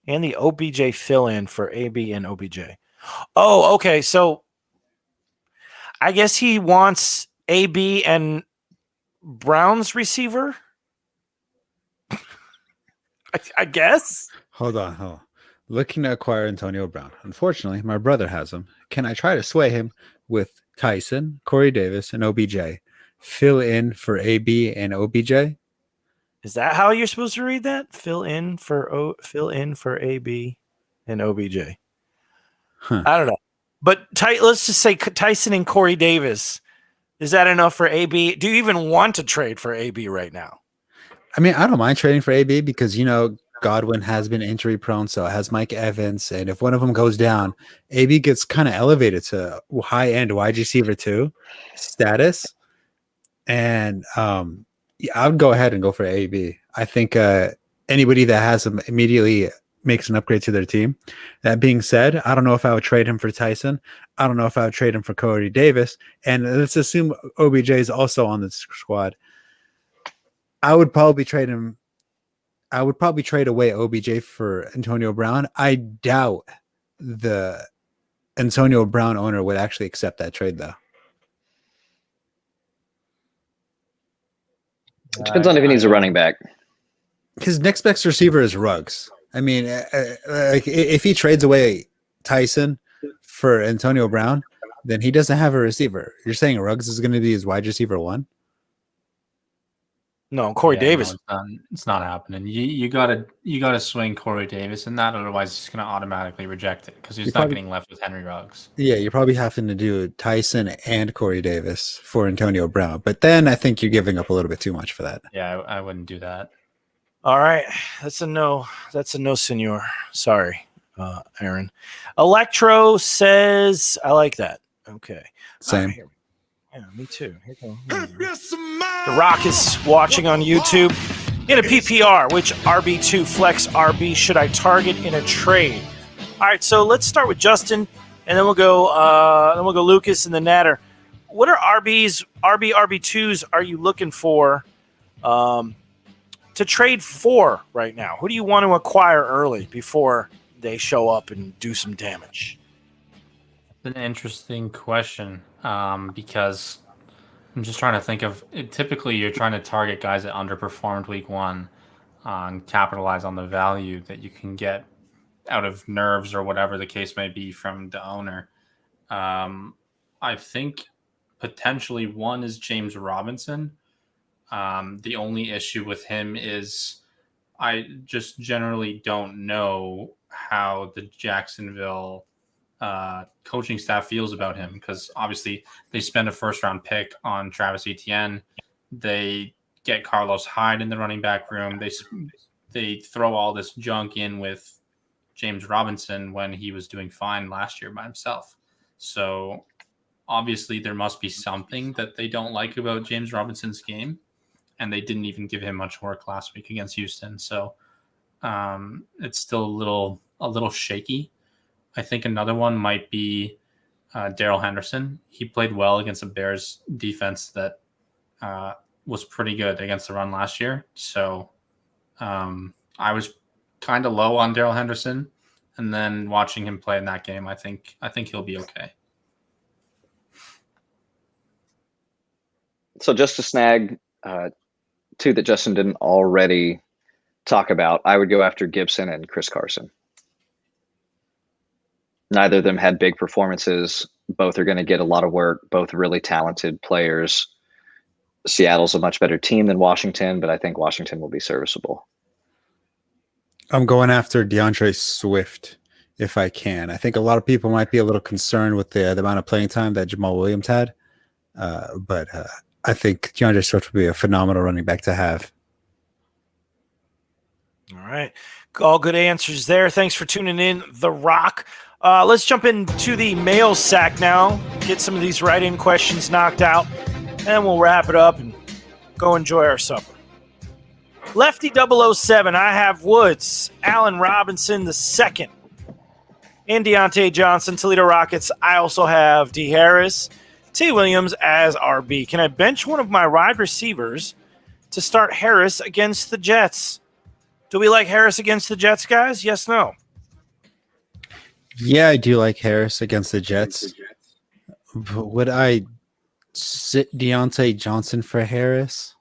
And the OBJ fill-in for AB and OBJ. Oh, okay. So I guess he wants AB and Brown's receiver. I guess. Hold on. Looking to acquire Antonio Brown. Unfortunately, my brother has him. Can I try to sway him with Tyson, Corey Davis, and OBJ? Fill in for AB and OBJ? Is that how you're supposed to read that? Fill in for AB and OBJ. Huh. I don't know. But let's just say Tyson and Corey Davis. Is that enough for AB? Do you even want to trade for AB right now? I mean, I don't mind trading for AB because, Godwin has been injury prone, so has Mike Evans. And if one of them goes down, AB gets kind of elevated to high end wide receiver 2 status. And I would go ahead and go for AB. I think anybody that has him immediately makes an upgrade to their team. That being said, I don't know if I would trade him for Tyson. I don't know if I would trade him for Corey Davis. And let's assume OBJ is also on the squad. I would probably trade him. I would probably trade away OBJ for Antonio Brown. I doubt the Antonio Brown owner would actually accept that trade, though. It depends on if he needs a running back. His next best receiver is Ruggs. I mean, if he trades away Tyson for Antonio Brown, then he doesn't have a receiver. You're saying Ruggs is going to be his wide receiver 1? No, Corey Davis. No, it's not happening. You gotta swing Corey Davis in that, otherwise he's gonna automatically reject it because he's not getting left with Henry Ruggs. Yeah, you're probably having to do Tyson and Corey Davis for Antonio Brown, but then I think you're giving up a little bit too much for that. Yeah, I wouldn't do that. All right, that's a no. That's a no, senor. Sorry, Aaron. Electro says I like that. Okay, same. Yeah, me too. The Rock is watching on YouTube. In a PPR, which RB2 flex RB should I target in a trade? All right, so let's start with Justin, and then we'll go Lucas and then Natter. What are RB2s are you looking for to trade for right now? Who do you want to acquire early before they show up and do some damage? an interesting question because I'm just trying to think of it. Typically, you're trying to target guys that underperformed week one and capitalize on the value that you can get out of nerves or whatever the case may be from the owner. I think potentially one is James Robinson. The only issue with him is I just generally don't know how the Jacksonville coaching staff feels about him because obviously they spend a first-round pick on Travis Etienne. They get Carlos Hyde in the running back room. They throw all this junk in with James Robinson when he was doing fine last year by himself. So obviously there must be something that they don't like about James Robinson's game, and they didn't even give him much work last week against Houston. So it's still a little shaky. I think another one might be Daryl Henderson. He played well against the Bears defense that was pretty good against the run last year. So I was kind of low on Daryl Henderson, and then watching him play in that game, I think he'll be okay. So just to snag two that Justin didn't already talk about, I would go after Gibson and Chris Carson. Neither of them had big performances. Both are going to get a lot of work. Both really talented players. Seattle's a much better team than Washington, but I think Washington will be serviceable. I'm going after DeAndre Swift if I can. I think a lot of people might be a little concerned with the amount of playing time that Jamal Williams had, but I think DeAndre Swift would be a phenomenal running back to have. All right. All good answers there. Thanks for tuning in, The Rock. Let's jump into the mail sack now, get some of these write-in questions knocked out, and we'll wrap it up and go enjoy our supper. Lefty 007, I have Woods, Allen Robinson II, and Deontay Johnson, Toledo Rockets. I also have D. Harris, T. Williams as RB. Can I bench one of my wide receivers to start Harris against the Jets? Do we like Harris against the Jets, guys? Yes, no? Yeah, I do like Harris against the Jets. But would I sit Deontay Johnson for Harris?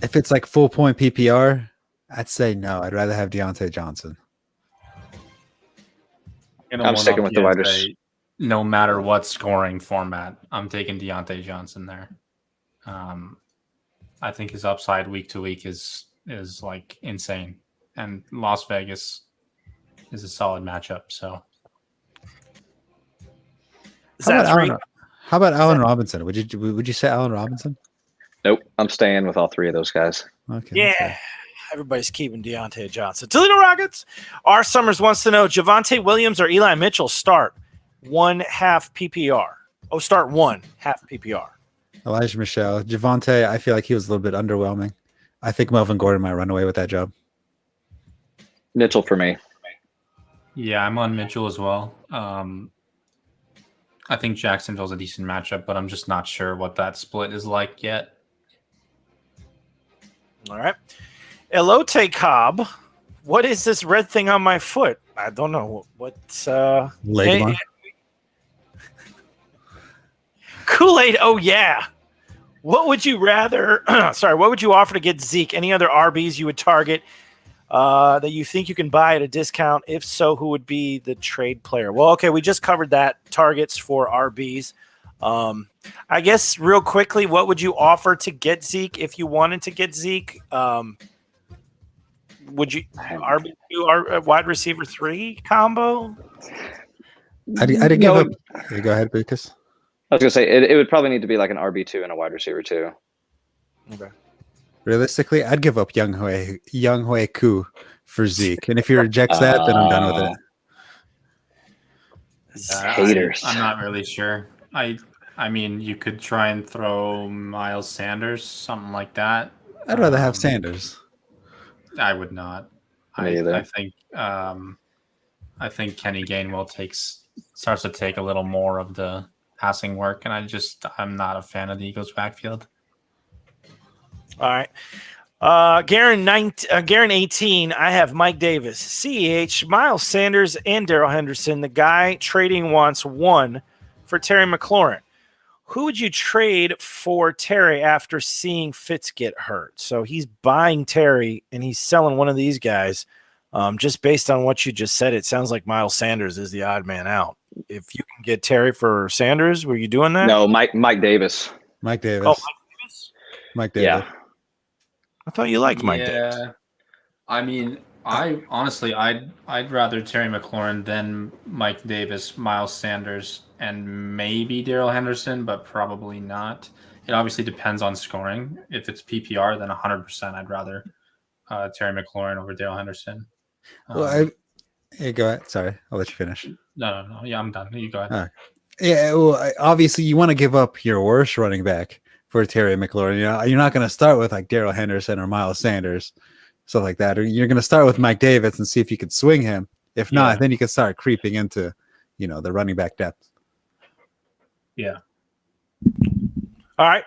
If it's like full point PPR, I'd say no. I'd rather have Deontay Johnson. I'm sticking with the wide receiver. No matter what scoring format, I'm taking Deontay Johnson there. I think his upside week to week is like insane, and Las Vegas is a solid matchup. So, how about Allen Robinson? Would you say Allen Robinson? Nope, I'm staying with all three of those guys. Okay. Yeah. Okay. Everybody's keeping Deontay Johnson. Toledo Rockets. R. Summers wants to know Javonte Williams or Eli Mitchell start 1/2 PPR. Oh, start 1/2 PPR. Elijah Michelle. Javonte, I feel like he was a little bit underwhelming. I think Melvin Gordon might run away with that job. Mitchell for me. Yeah, I'm on Mitchell as well. I think Jacksonville's a decent matchup, but I'm just not sure what that split is like yet. All right. Elote Cobb. What is this red thing on my foot? I don't know. What's Leg Kool-Aid? Oh, yeah. What would you rather what would you offer to get Zeke? Any other RBs you would target that you think you can buy at a discount? If so, who would be the trade player? Well, okay, we just covered that. Targets for RBs. I guess real quickly, what would you offer to get Zeke if you wanted to get Zeke? Would you RB2 or wide receiver 3 combo? I didn't give up. Go ahead, Lucas. I was gonna say it would probably need to be like an RB2 and a wide receiver 2. Okay. Realistically, I'd give up Young Hui Koo for Zeke, and if he rejects that, then I'm done with it. Haters. I'm not really sure. I mean, you could try and throw Miles Sanders, something like that. I'd rather have Sanders. I would not. Me either. I think Kenny Gainwell starts to take a little more of the passing work, and I'm not a fan of the Eagles' backfield. All right. Garen 18, I have Mike Davis, CEH, Miles Sanders, and Daryl Henderson. The guy trading wants one for Terry McLaurin. Who would you trade for Terry after seeing Fitz get hurt? So he's buying Terry and he's selling one of these guys. Just based on what you just said, it sounds like Miles Sanders is the odd man out. If you can get Terry for Sanders, were you doing that? No, Mike Davis. Mike Davis. Oh, Mike Davis? Mike Davis. Yeah. I thought you liked Mike Davis. I mean, I'd rather Terry McLaurin than Mike Davis, Miles Sanders, and maybe Daryl Henderson, but probably not. It obviously depends on scoring. If it's PPR, then 100% I'd rather Terry McLaurin over Daryl Henderson. Well, hey, go ahead. Sorry, I'll let you finish. No. Yeah, I'm done. You go ahead. Yeah, well, obviously you want to give up your worst running back for Terry McLaurin. You're not going to start with like Daryl Henderson or Miles Sanders, stuff like that. Or you're going to start with Mike Davis and see if you can swing him. If not, then you can start creeping into, the running back depth. Yeah. All right.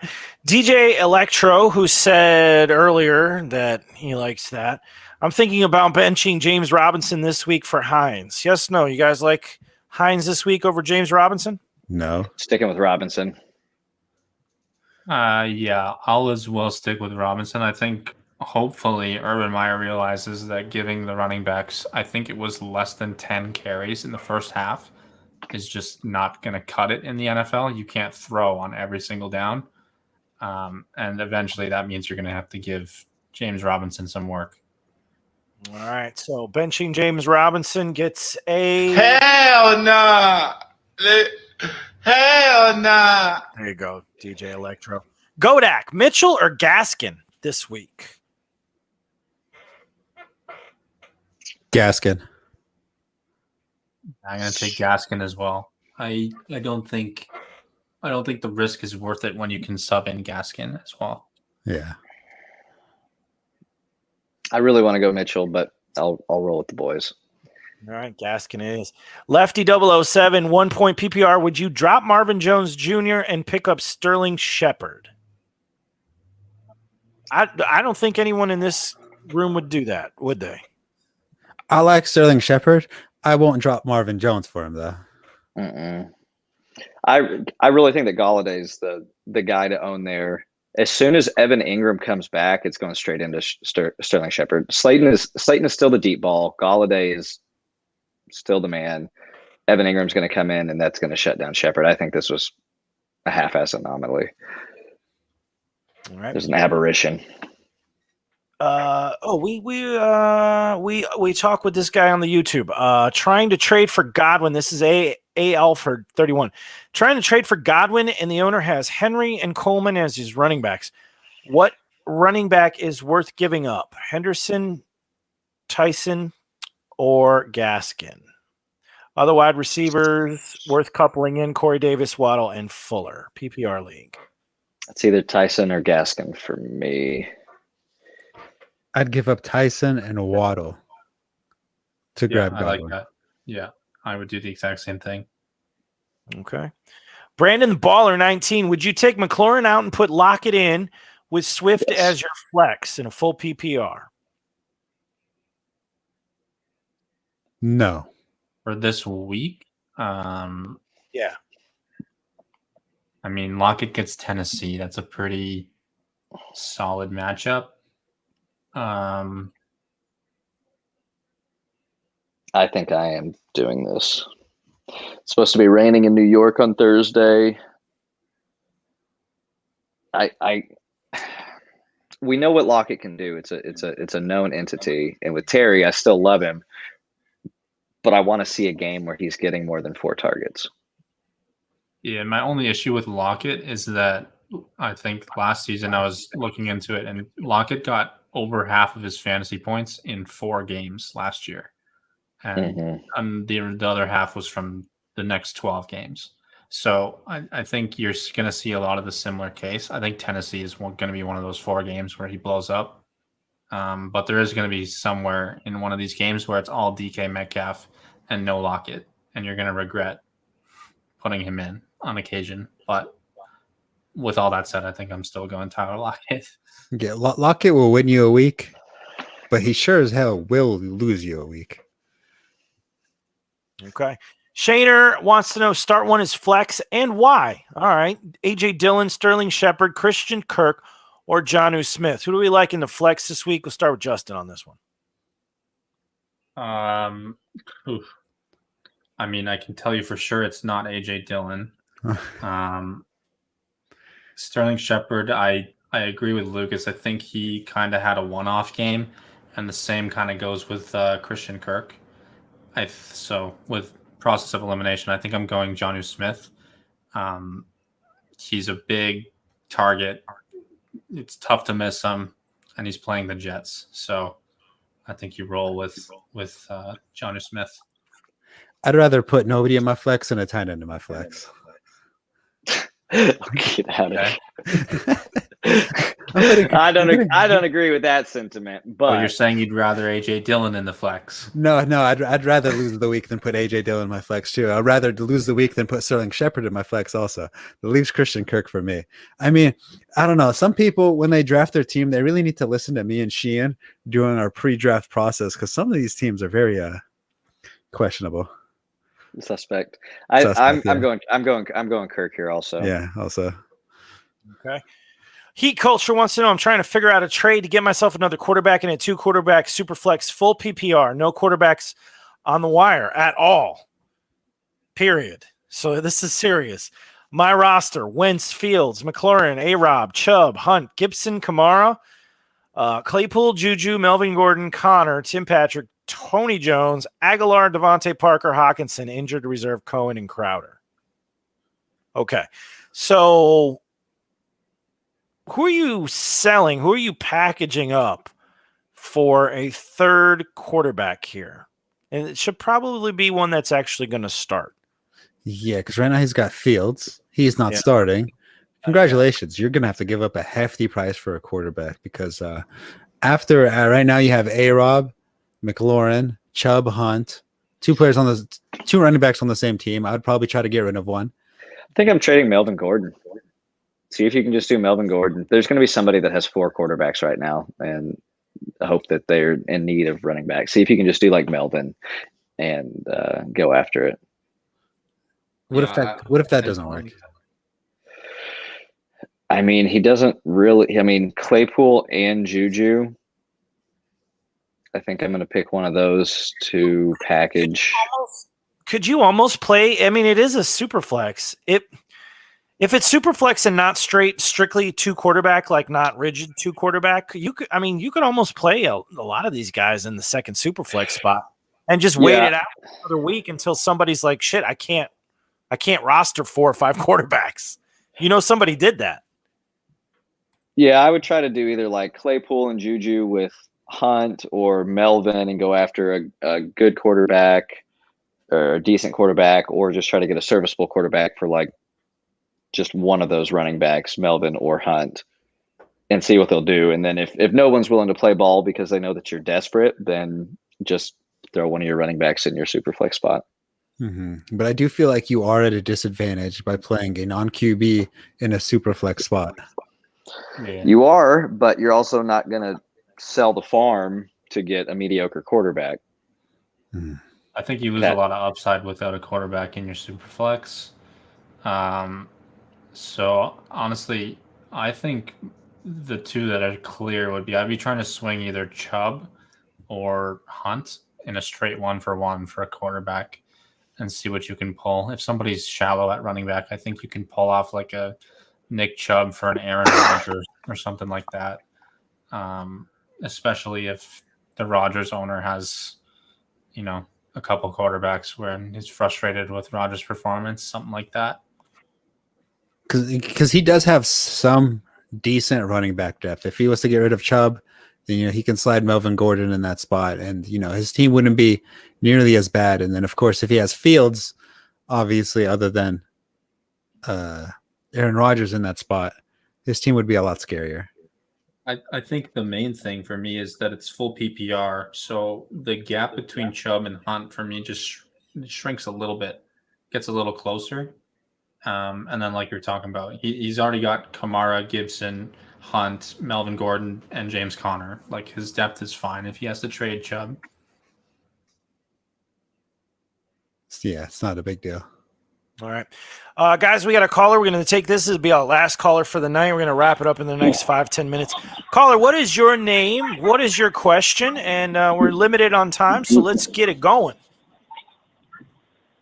DJ Electro, who said earlier that he likes that. I'm thinking about benching James Robinson this week for Hines. Yes, no. You guys like Hines this week over James Robinson? No. Sticking with Robinson. Yeah, I'll as well stick with Robinson. I think hopefully Urban Meyer realizes that giving the running backs, I think it was less than 10 carries in the first half, is just not going to cut it in the NFL. You can't throw on every single down. And eventually that means you're going to have to give James Robinson some work. All right. So benching James Robinson gets a... Hell nah. Hell nah. There you go, DJ Electro. Godak, Mitchell or Gaskin this week? Gaskin. I'm going to take Gaskin as well. I don't think the risk is worth it when you can sub in Gaskin as well. Yeah. I really want to go Mitchell, but I'll roll with the boys. All right, Gaskin is. Lefty 007, 1 point PPR. Would you drop Marvin Jones Jr. and pick up Sterling Shepard? I don't think anyone in this room would do that, would they? I like Sterling Shepard. I won't drop Marvin Jones for him, though. I really think that Galladay's the guy to own there. As soon as Evan Ingram comes back, it's going straight into Sterling Shepard. Slayton is still the deep ball. Galladay is still the man. Evan Ingram's going to come in, and that's going to shut down Shepard. I think this was a half-ass anomaly. All right. There's an aberration. We talk with this guy on the YouTube. Trying to trade for Godwin. This is AL for 31. Trying to trade for Godwin, and the owner has Henry and Coleman as his running backs. What running back is worth giving up? Henderson, Tyson, or Gaskin? Other wide receivers worth coupling in: Corey Davis, Waddle, and Fuller. PPR league. It's either Tyson or Gaskin for me. I'd give up Tyson and Waddle to grab Godwin. I like that. Yeah, I would do the exact same thing. Okay. Brandon the Baller 19. Would you take McLaurin out and put Lockett in with Swift as your flex in a full PPR? No. For this week? Yeah. I mean, Lockett gets Tennessee. That's a pretty solid matchup. I think I am doing this. It's supposed to be raining in New York on Thursday. We know what Lockett can do. It's a known entity, and with Terry, I still love him, but I want to see a game where he's getting more than 4 targets. Yeah, my only issue with Lockett is that I think last season I was looking into it, and Lockett got over half of his fantasy points in 4 games last year. And the other half was from the next 12 games. So I think you're going to see a lot of the similar case. I think Tennessee is going to be one of those 4 games where he blows up. But there is going to be somewhere in one of these games where it's all DK Metcalf and no Lockett, and you're going to regret putting him in on occasion. But with all that said, I think I'm still going Tyler Lockett. Yeah, Lockett will win you a week, but he sure as hell will lose you a week. Okay. Shaner wants to know start one is flex and why. All right. AJ Dillon, Sterling Shepard, Christian Kirk, or Jonnu Smith. Who do we like in the flex this week? We'll start with Justin on this one. I mean, I can tell you for sure it's not AJ Dillon. Sterling Shepard, I agree with Lucas. I think he kind of had a one-off game, and the same kind of goes with Christian Kirk. So with process of elimination, I think I'm going Jonnu Smith. He's a big target. It's tough to miss him, and he's playing the Jets. So I think you roll with Jonnu Smith. I'd rather put nobody in my flex than a tight end in my flex. Get out of here. I don't agree with that sentiment. But you're saying you'd rather AJ Dillon in the flex? No, I'd rather lose the week than put AJ Dillon in my flex too. I'd rather lose the week than put Sterling Shepard in my flex also. It leaves Christian Kirk for me. I mean, I don't know. Some people, when they draft their team, they really need to listen to me and Sheehan during our pre-draft process because some of these teams are very questionable. Suspect. I'm going Kirk here also. Yeah, also. Okay. Heat Culture wants to know, I'm trying to figure out a trade to get myself another quarterback in a 2-quarterback super flex, full PPR, no quarterbacks on the wire at all. Period. So this is serious. My roster: Wentz, Fields, McLaurin, A-Rob, Chubb, Hunt, Gibson, Kamara, Claypool, Juju, Melvin Gordon, Connor, Tim Patrick, Tony Jones, Aguilar, Devontae Parker, Hawkinson, injured reserve Cohen, and Crowder. Okay. So who are you selling? Who are you packaging up for a third quarterback here? And it should probably be one that's actually going to start. Yeah, because right now he's got Fields. He's not starting. Congratulations. You're going to have to give up a hefty price for a quarterback because after right now you have A-Rob, McLaurin, Chubb, Hunt, two running backs on the same team. I would probably try to get rid of one. I think I'm trading Melvin Gordon. See if you can just do Melvin Gordon. There's going to be somebody that has 4 quarterbacks right now, and I hope that they're in need of running back. See if you can just do like Melvin and go after it. What if that doesn't work? I mean, he doesn't really. I mean, Claypool and Juju. I think I'm going to pick one of those to package. Could you almost play? I mean, it is a super flex. If it's super flex and not strictly 2-quarterback, like not rigid 2-quarterback, you could almost play a lot of these guys in the second super flex spot and just wait it out another week until somebody's like, shit, I can't roster 4 or 5 quarterbacks. Somebody did that. Yeah, I would try to do either like Claypool and Juju with Hunt or Melvin and go after a good quarterback or a decent quarterback, or just try to get a serviceable quarterback for like just one of those running backs, Melvin or Hunt, and see what they'll do. And then if no one's willing to play ball because they know that you're desperate, then just throw one of your running backs in your super flex spot. Mm-hmm. But I do feel like you are at a disadvantage by playing a non-QB in a super flex spot. Yeah. You are, but you're also not going to sell the farm to get a mediocre quarterback. Mm. I think you lose a lot of upside without a quarterback in your super flex. So honestly, I think the two that are clear would be I'd be trying to swing either Chubb or Hunt in a straight 1-for-1 for a quarterback and see what you can pull. If somebody's shallow at running back, I think you can pull off like a Nick Chubb for an Aaron Rodgers or something like that. Especially if the Rodgers owner has, a couple quarterbacks where he's frustrated with Rodgers' performance, something like that. Because he does have some decent running back depth. If he was to get rid of Chubb, then he can slide Melvin Gordon in that spot, and his team wouldn't be nearly as bad. And then, of course, if he has Fields, obviously, other than Aaron Rodgers in that spot, his team would be a lot scarier. I think the main thing for me is that it's full PPR, so the gap between Chubb and Hunt for me just shrinks a little bit, gets a little closer. And then, like you're talking about, he's already got Kamara, Gibson, Hunt, Melvin Gordon, and James Conner. Like, his depth is fine if he has to trade Chubb. Yeah, it's not a big deal. All right. Guys, we got a caller. We're going to take this. This will be our last caller for the night. We're going to wrap it up in the next 5-10 minutes. Caller, what is your name? What is your question? And we're limited on time, so let's get it going.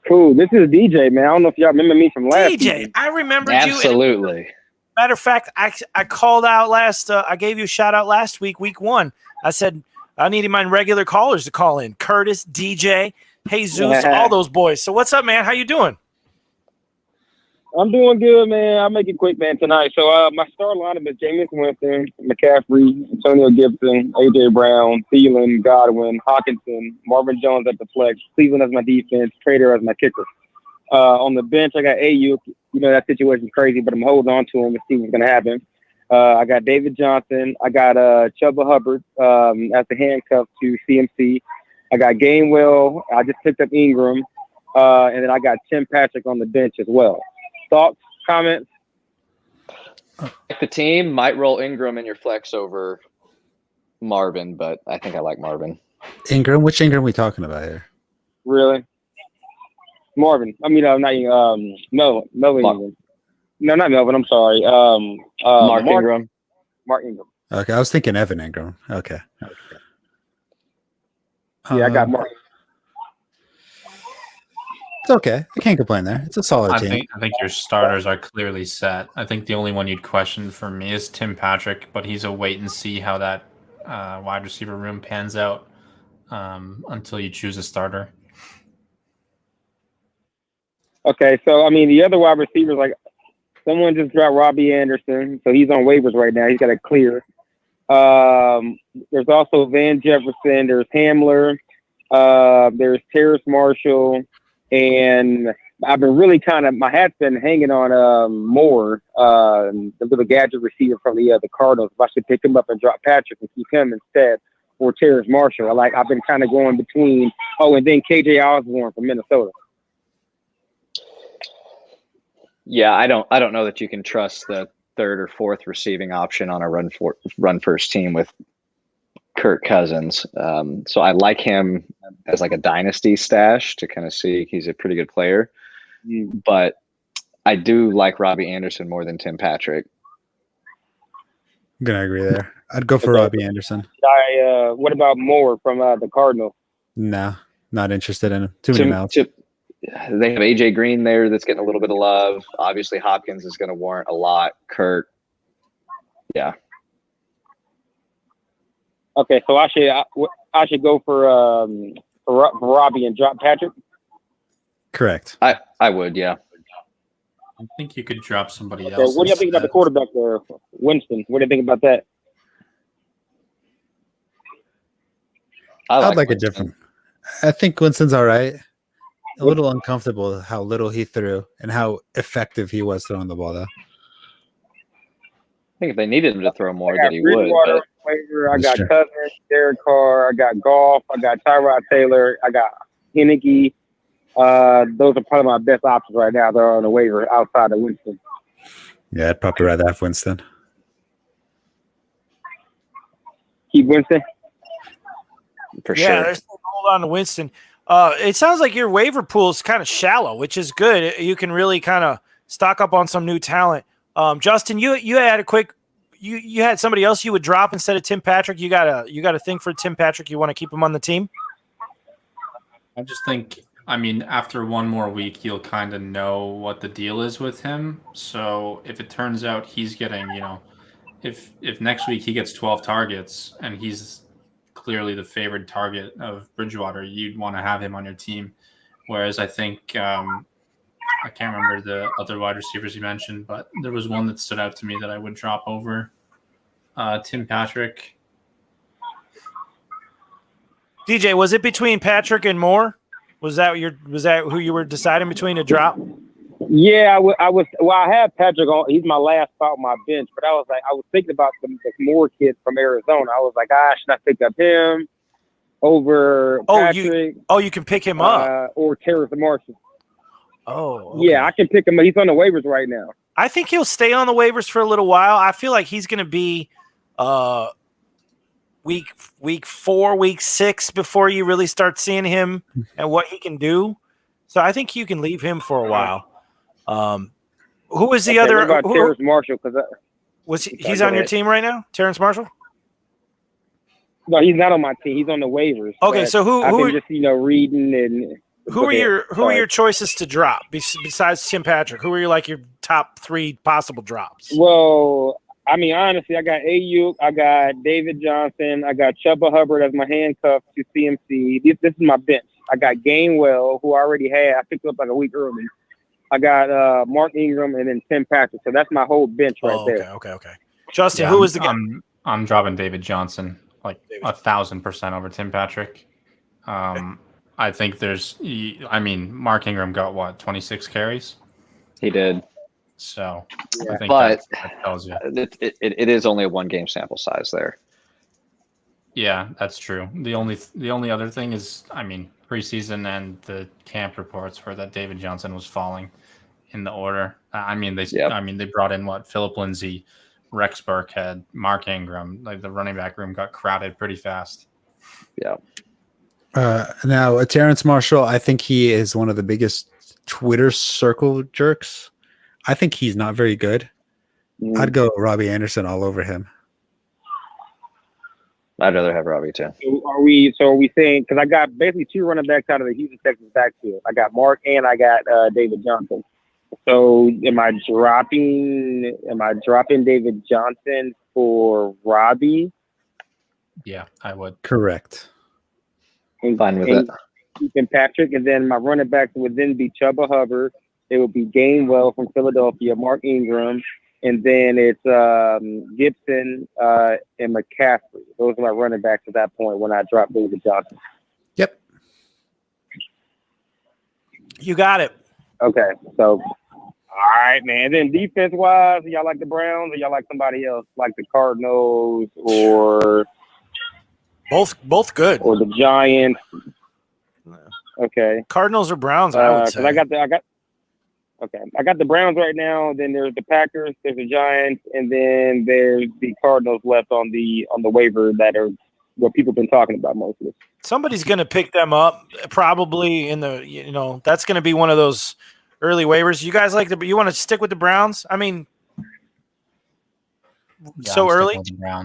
Cool. This is DJ, man. I don't know if y'all remember me from last DJ, season. I remembered you. Absolutely. Matter of fact, I called out last I gave you a shout out last week, week 1. I said I needed my regular callers to call in. Curtis, DJ, Jesus, all those boys. So what's up, man? How you doing? I'm doing good, man. I'll make it quick, man, tonight. So my star lineup is Jameis Winston, McCaffrey, Antonio Gibson, A.J. Brown, Thielen, Godwin, Hawkinson, Marvin Jones at the flex, Cleveland as my defense, Trader as my kicker. On the bench, I got AU. You know, that situation's crazy, but I'm holding on to him to see what's going to happen. I got David Johnson. I got Chuba Hubbard as the handcuff to CMC. I got Gainwell. I just picked up Ingram. And then I got Tim Patrick on the bench as well. Thoughts, comments? The team might roll Ingram in your flex over Marvin, but I think I like Marvin. Ingram? Which Ingram are we talking about here? Really? Marvin. I mean, not Melvin Ingram. No, not Melvin. I'm sorry. Mark Ingram. Mark Ingram. Okay, I was thinking Evan Ingram. Okay. Yeah, I got Mark. It's okay. I can't complain there. It's a solid team. I think your starters are clearly set. I think the only one you'd question for me is Tim Patrick, but he's a wait and see how that wide receiver room pans out until you choose a starter. Okay, so I mean the other wide receivers, like someone just dropped Robbie Anderson, so he's on waivers right now. He's got to clear. There's also Van Jefferson. There's Hamler. There's Terrace Marshall. And I've been really my hat's been hanging on Moore, the little gadget receiver from the Cardinals. If I should pick him up and drop Patrick and keep him instead, or Terrace Marshall. I've been kind of going between. Oh, and then KJ Osborne from Minnesota. Yeah, I don't know that you can trust the third or fourth receiving option on a run first team with Kirk Cousins. So I like him as like a dynasty stash to kind of see he's a pretty good player. But I do like Robbie Anderson more than Tim Patrick. I'm going to agree there. I'd go for Robbie Anderson. What about Moore from the Cardinals? No, not interested in him. Too many mouths. They have AJ Green there that's getting a little bit of love. Obviously, Hopkins is going to warrant a lot. Kirk, yeah. Okay, so I should go for Robbie and drop Patrick. Correct. I would, yeah. I think you could drop somebody Okay, else. what do you think about the quarterback there, Winston? What do you think about that? I'd like a different. I think Winston's all right. A little uncomfortable how little he threw and how effective he was throwing the ball, though. I think if they needed him to throw more, that he would. I got Cousins, Derek Carr, I got Goff, I got Tyrod Taylor, I got Heineke. Those are probably my best options right now. They're on the waiver outside of Winston. Yeah, I'd probably rather have Winston. Keep Winston? For yeah, sure. There's hold on to Winston. It sounds like your waiver pool is kind of shallow, which is good. You can really kind of stock up on some new talent. Justin, you had a quick. You had somebody else you would drop instead of Tim Patrick. You got a thing for Tim Patrick. You want to keep him on the team? I just think, I mean, after one more week, you'll kind of know what the deal is with him. So if it turns out he's getting, if next week he gets 12 targets and he's clearly the favored target of Bridgewater, you'd want to have him on your team. Whereas I think, I can't remember the other wide receivers you mentioned, but there was one that stood out to me that I would drop over Tim Patrick. DJ, was it between Patrick and Moore? Was that who you were deciding between to drop? Yeah, I was. Well, I had Patrick on. He's my last spot on my bench, but I was thinking about the Moore kid from Arizona. I was like, should I pick up him over Patrick? You can pick him up or Terrace Marshall. Oh, okay. Yeah, I can pick him. He's on the waivers right now. I think he'll stay on the waivers for a little while. I feel like he's going to be week 4, week 6 before you really start seeing him and what he can do. So I think you can leave him for a while. Who is the other? What about Terrace Marshall? Because he's on your team right now, Terrence Marshall? No, he's not on my team. He's on the waivers. Okay, so who? I've been just reading and. Who are your choices to drop besides Tim Patrick? Who are your top 3 possible drops? Well, I mean, honestly, I got Ayuk, I got David Johnson, I got Chuba Hubbard as my handcuff to CMC. This is my bench. I got Gainwell, who I already had. I picked up like a week early. I got Mark Ingram and then Tim Patrick. So that's my whole bench right there. Okay. Justin, who is the guy? I'm dropping David Johnson 1,000% over Tim Patrick. I think Mark Ingram got 26 carries? He did. So I think but that tells you. It is only a 1-game sample size there. Yeah, that's true. The only other thing is, preseason and the camp reports were that David Johnson was falling in the order. They brought in Philip Lindsay, Rex Burkhead, Mark Ingram. The running back room got crowded pretty fast. Yeah. Now, Terrence Marshall, I think he is one of the biggest Twitter circle jerks. I think he's not very good. I'd go Robbie Anderson all over him. I'd rather have Robbie too. So are we saying, because I got basically 2 running backs out of the Houston Texans backfield. I got Mark and I got David Johnson. So am I dropping David Johnson for Robbie? Yeah, I would. Correct. Fine with it. And Patrick, and then my running backs would then be Chuba Hubbard. It would be Gainwell from Philadelphia, Mark Ingram, and then it's Gibson and McCaffrey. Those are my running backs at that point when I drop David Johnson. Yep. You got it. Okay, so all right, man. Then defense-wise, y'all like the Browns or y'all like somebody else, like the Cardinals or both good, or the Giants? Okay. Cardinals or Browns? I would say. I got the Browns right now. Then there's the Packers, there's the Giants, and then there's the Cardinals left on the waiver that are what people have been talking about mostly. Somebody's going to pick them up probably in the that's going to be one of those early waivers. You guys you want to stick with the Browns? So early?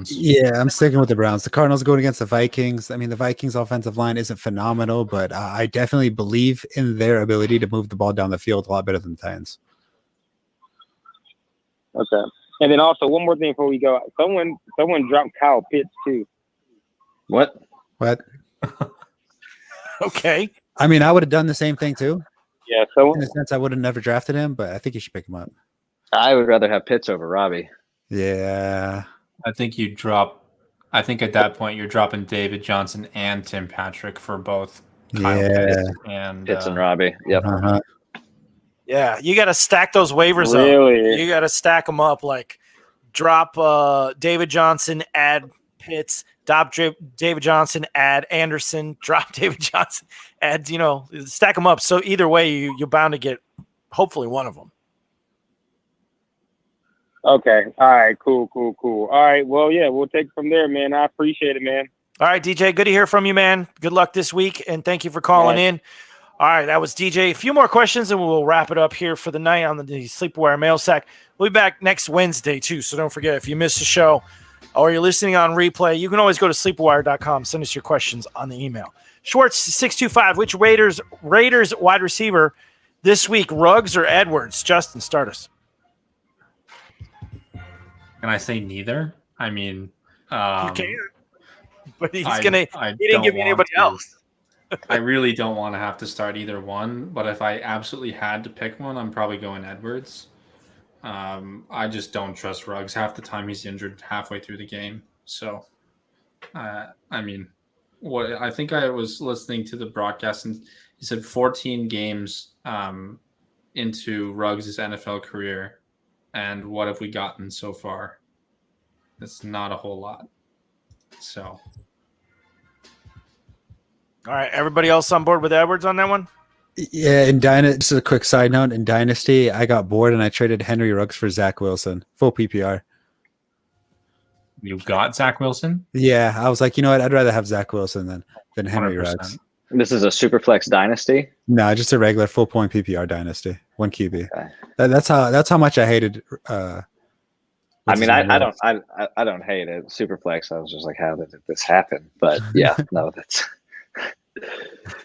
Yeah, I'm sticking with the Browns. The Cardinals going against the Vikings. The Vikings offensive line isn't phenomenal, but I definitely believe in their ability to move the ball down the field a lot better than the Titans. Okay. And then also one more thing before we go. Someone dropped Kyle Pitts too. What? Okay. I would have done the same thing too. Yeah. So in a sense, I would have never drafted him, but I think you should pick him up. I would rather have Pitts over Robbie. Yeah. I think at that point you're dropping David Johnson and Tim Patrick for both Kyle Pitts and Pitts and Robbie. Yep. Uh-huh. Yeah, you got to stack those waivers Really? up. You got to stack them up. Drop David Johnson, add Pitts. Drop David Johnson, add Anderson. Drop David Johnson, add stack them up. So either way, you're bound to get hopefully one of them. Okay. All right. Cool. All right. Well, yeah, we'll take it from there, man. I appreciate it, man. All right, DJ. Good to hear from you, man. Good luck this week, and thank you for calling in. All right, that was DJ. A few more questions, and we'll wrap it up here for the night on the Sleepaware Mailsack. We'll be back next Wednesday, too, so don't forget, if you missed the show or you're listening on replay, you can always go to sleepawire.com. Send us your questions on the email. Schwartz625, which Raiders wide receiver this week, Ruggs or Edwards? Justin, start us. Can I say neither? You can, but he didn't give me anybody else. I really don't want to have to start either one, but if I absolutely had to pick one, I'm probably going Edwards. I just don't trust Ruggs. Half the time he's injured halfway through the game. So, I think I was listening to the broadcast and he said 14 games into Ruggs' NFL career. And what have we gotten so far? It's not a whole lot. So. All right. Everybody else on board with Edwards on that one? Yeah, just a quick side note. In Dynasty, I got bored and I traded Henry Ruggs for Zach Wilson. Full PPR. You got Zach Wilson? Yeah, I was like, you know what? I'd rather have Zach Wilson than Henry 100%. Ruggs. This is a Superflex Dynasty? No, just a regular full point PPR Dynasty. 1 QB. Okay. That's how much I hated. I don't hate it. Superflex. I was just like, how did this happen? But yeah, no, that's.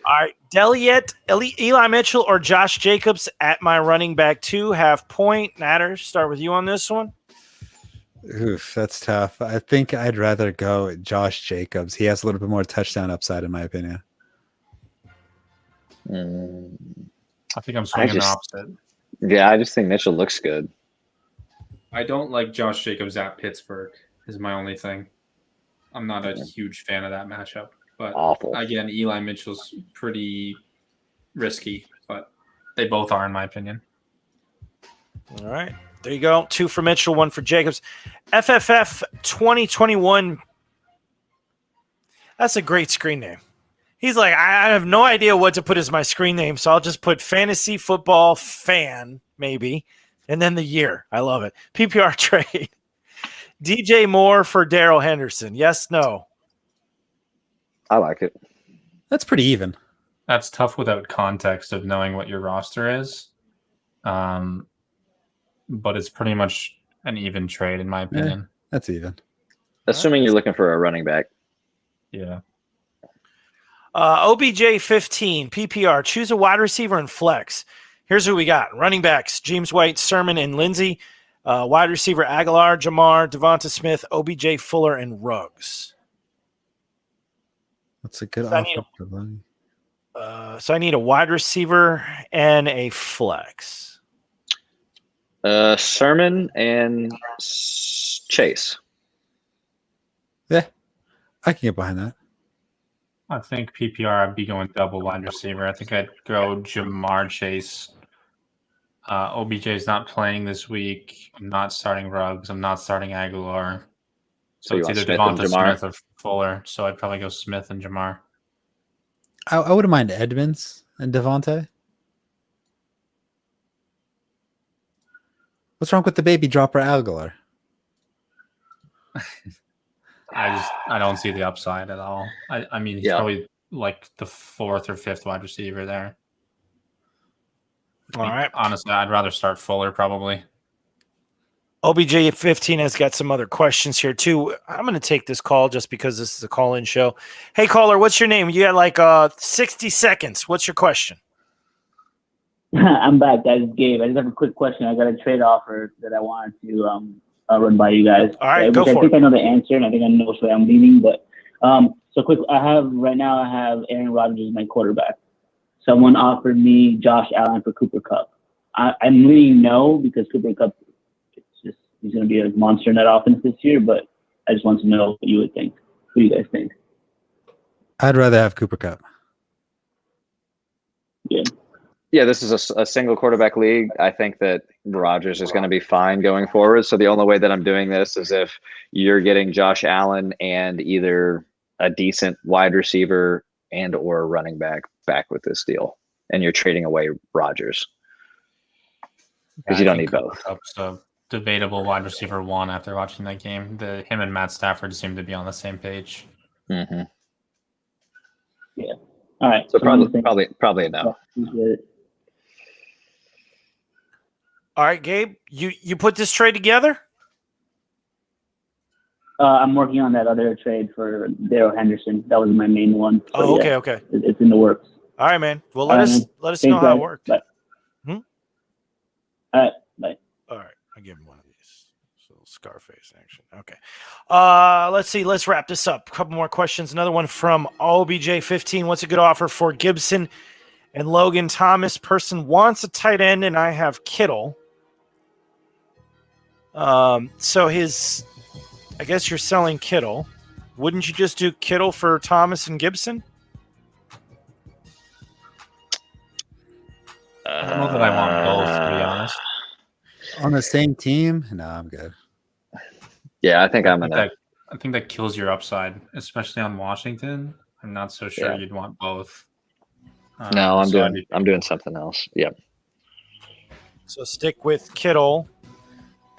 All right, Deliet, Eli Mitchell, or Josh Jacobs at my running back 2, half point. Natter, start with you on this one. Oof, that's tough. I think I'd rather go Josh Jacobs. He has a little bit more touchdown upside, in my opinion. I think I'm swinging the opposite. Yeah, I just think Mitchell looks good. I don't like Josh Jacobs at Pittsburgh is my only thing. I'm not a huge fan of that matchup. But awful. Again, Eli Mitchell's pretty risky, but they both are, in my opinion. All right. There you go. 2 for Mitchell, 1 for Jacobs. FFF 2021. That's a great screen name. He's like, I have no idea what to put as my screen name, so I'll just put fantasy football fan, maybe, and then the year. I love it. PPR trade. DJ Moore for Daryl Henderson. Yes, no. I like it. That's pretty even. That's tough without context of knowing what your roster is. But it's pretty much an even trade, in my opinion. That's even. Assuming you're looking for a running back. Yeah. OBJ 15, PPR. Choose a wide receiver and flex. Here's who we got. Running backs, James White, Sermon, and Lindsey. Wide receiver, Aguilar, Jamar, Devonta Smith, OBJ, Fuller, and Ruggs. That's a good So I need a wide receiver and a flex. Sermon and Chase. Yeah, I can get behind that. I think PPR, I'd be going double wide receiver. I think I'd go Jamar Chase. OBJ is not playing this week. I'm not starting Ruggs. I'm not starting Aguilar. So it's either Devonta Smith or Fuller. So I'd probably go Smith and Jamar. I wouldn't mind Edmonds and Devonta. What's wrong with the baby dropper Aguilar? I don't see the upside at all. I mean, he's probably like the 4th or 5th wide receiver there. All right. Honestly, I'd rather start Fuller probably. OBJ 15 has got some other questions here too. I'm going to take this call just because this is a call-in show. Hey, caller, what's your name? You got like 60 seconds. What's your question? I'm back, guys. It's Gabe. I just have a quick question. I got a trade offer that I wanted to run by you guys. All right, go for it. I think I know the answer, and I think I know which way I'm leaning. But so quick, I have Aaron Rodgers as my quarterback. Someone offered me Josh Allen for Cooper Kupp. I'm leaning no because Cooper Kupp, he's going to be a monster in that offense this year. But I just want to know what you would think. What do you guys think? I'd rather have Cooper Kupp. Yeah. Yeah, this is a single quarterback league. I think that Rodgers is going to be fine going forward. So the only way that I'm doing this is if you're getting Josh Allen and either a decent wide receiver and or a running back with this deal, and you're trading away Rodgers because you don't need both. So debatable wide receiver 1 after watching that game. Him and Matt Stafford seem to be on the same page. Mm-hmm. Yeah. All right. So probably a no. All right, Gabe, you put this trade together? I'm working on that other trade for Daryl Henderson. That was my main one. So, oh, okay, okay. It's in the works. All right, man. Well, let us know how it worked. Bye. All right, bye. All right, I'll give him one of these. So Scarface action. Okay. Let's see. Let's wrap this up. A couple more questions. Another one from OBJ15. What's a good offer for Gibson and Logan Thomas? Person wants a tight end, and I have Kittle. So I guess you're selling Kittle. Wouldn't you just do Kittle for Thomas and Gibson? I don't know that I want both, to be honest. On the same team? No, I'm good. Yeah, I think I think that kills your upside, especially on Washington. I'm not so sure you'd want both. No, I'm so doing something else. Yep. So stick with Kittle.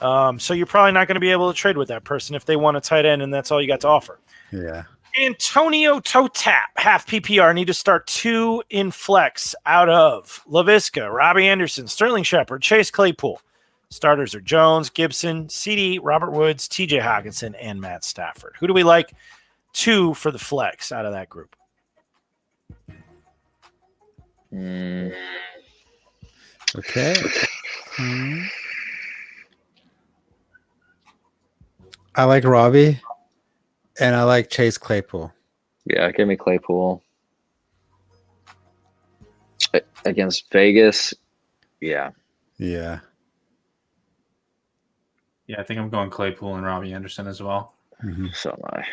So you're probably not going to be able to trade with that person if they want a tight end, and that's all you got to offer. Yeah. Antonio Totap, half PPR, need to start 2 in flex out of LaVisca, Robbie Anderson, Sterling Shepard, Chase Claypool. Starters are Jones, Gibson, CD, Robert Woods, TJ Hawkinson, and Matt Stafford. Who do we like 2 for the flex out of that group? Okay. I like Robbie, and I like Chase Claypool. Yeah, give me Claypool. Against Vegas, yeah. Yeah. Yeah, I think I'm going Claypool and Robbie Anderson as well. Mm-hmm. So am I.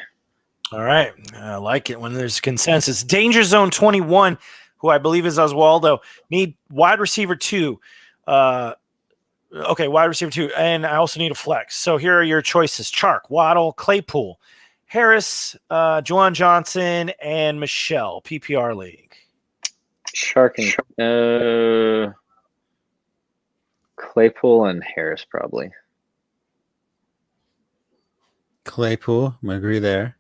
All right. I like it when there's consensus. Danger Zone 21, who I believe is Oswaldo, need wide receiver 2. Okay, wide receiver 2. And I also need a flex. So here are your choices. Chark, Waddle, Claypool, Harris, Juwan Johnson, and Michelle, PPR League. Chark and Claypool and Harris probably. Claypool, I agree there.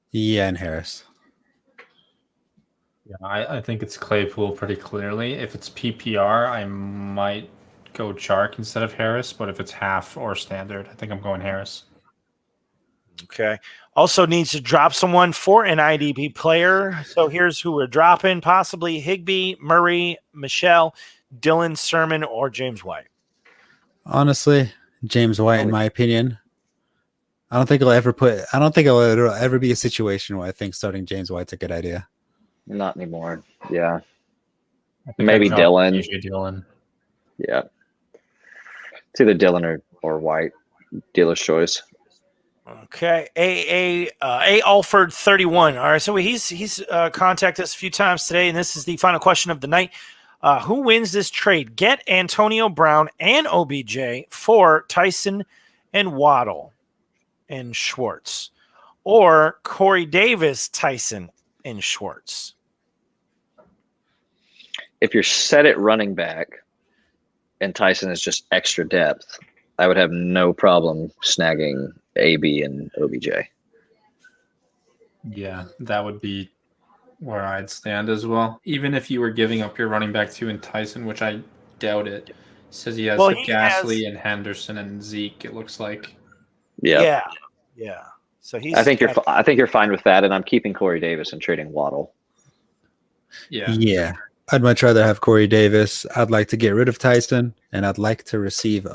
Yeah, and Harris. Yeah, I think it's Claypool pretty clearly. If it's PPR, I might go Chark instead of Harris, but if it's half or standard, I think I'm going Harris. Okay. Also needs to drop someone for an IDP player. So here's who we're dropping. Possibly Higbee, Murray, Michelle, Dylan, Sermon, or James White. Honestly, James White, in my opinion. I don't think it'll ever be a situation where I think starting James White's a good idea. Not anymore. Yeah. Maybe Dylan. Dylan. Yeah. It's either Dylan or White. Dealer's choice. Okay. A Alford 31. All right. So he's contacted us a few times today, and this is the final question of the night. Who wins this trade? Get Antonio Brown and OBJ for Tyson and Waddle and Schwartz, or Corey Davis, Tyson, and Schwartz. If you're set at running back and Tyson is just extra depth, I would have no problem snagging AB and OBJ. Yeah, that would be where I'd stand as well. Even if you were giving up your running back 2 in Tyson, which I doubt it. Says he has Gasly and Henderson and Zeke, it looks like. Yeah. So he's. I think you're fine with that, and I'm keeping Corey Davis and trading Waddle. Yeah. I'd much rather have Corey Davis. I'd like to get rid of Tyson, and I'd like to receive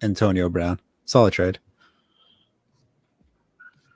Antonio Brown. Solid trade.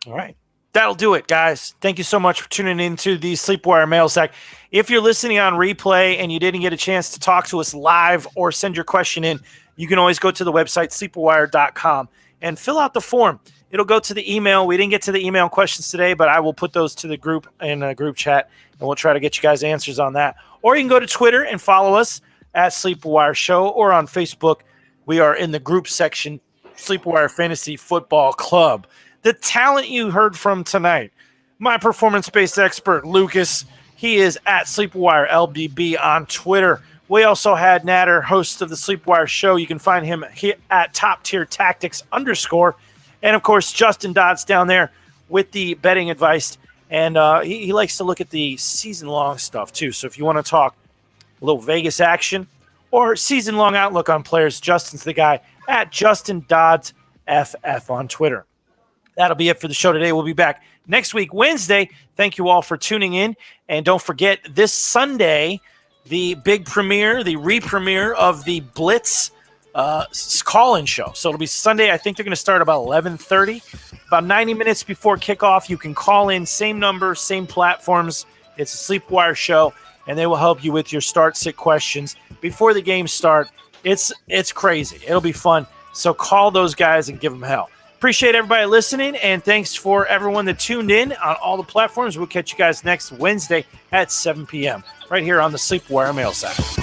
All right. That'll do it, guys. Thank you so much for tuning into the Sleepwire Mailsack. If you're listening on replay and you didn't get a chance to talk to us live or send your question in, you can always go to the website, sleepwire.com, and fill out the form. It'll go to the email. We didn't get to the email questions today, but I will put those to the group in a group chat, and we'll try to get you guys answers on that. Or you can go to Twitter and follow us at Sleepwire Show, or on Facebook. We are in the group section, Sleepwire Fantasy Football Club. The talent you heard from tonight, my performance-based expert, Lucas. He is at Sleepwire LBB on Twitter. We also had Natter, host of the Sleepwire Show. You can find him at Top Tier Tactics _. And, of course, Justin Dodds down there with the betting advice. And he likes to look at the season-long stuff, too. So if you want to talk a little Vegas action or season-long outlook on players, Justin's the guy at Justin Dodds FF on Twitter. That'll be it for the show today. We'll be back next week, Wednesday. Thank you all for tuning in. And don't forget, this Sunday, the big premiere, the re-premiere of the Blitz call-in show. So it'll be Sunday. I think they're going to start about 11:30. About 90 minutes before kickoff, you can call in. Same number, same platforms. It's a Sleepwire show, and they will help you with your start-sit questions before the games start. It's crazy. It'll be fun. So call those guys and give them hell. Appreciate everybody listening, and thanks for everyone that tuned in on all the platforms. We'll catch you guys next Wednesday at 7 p.m. right here on the Sleepwire Mailsack.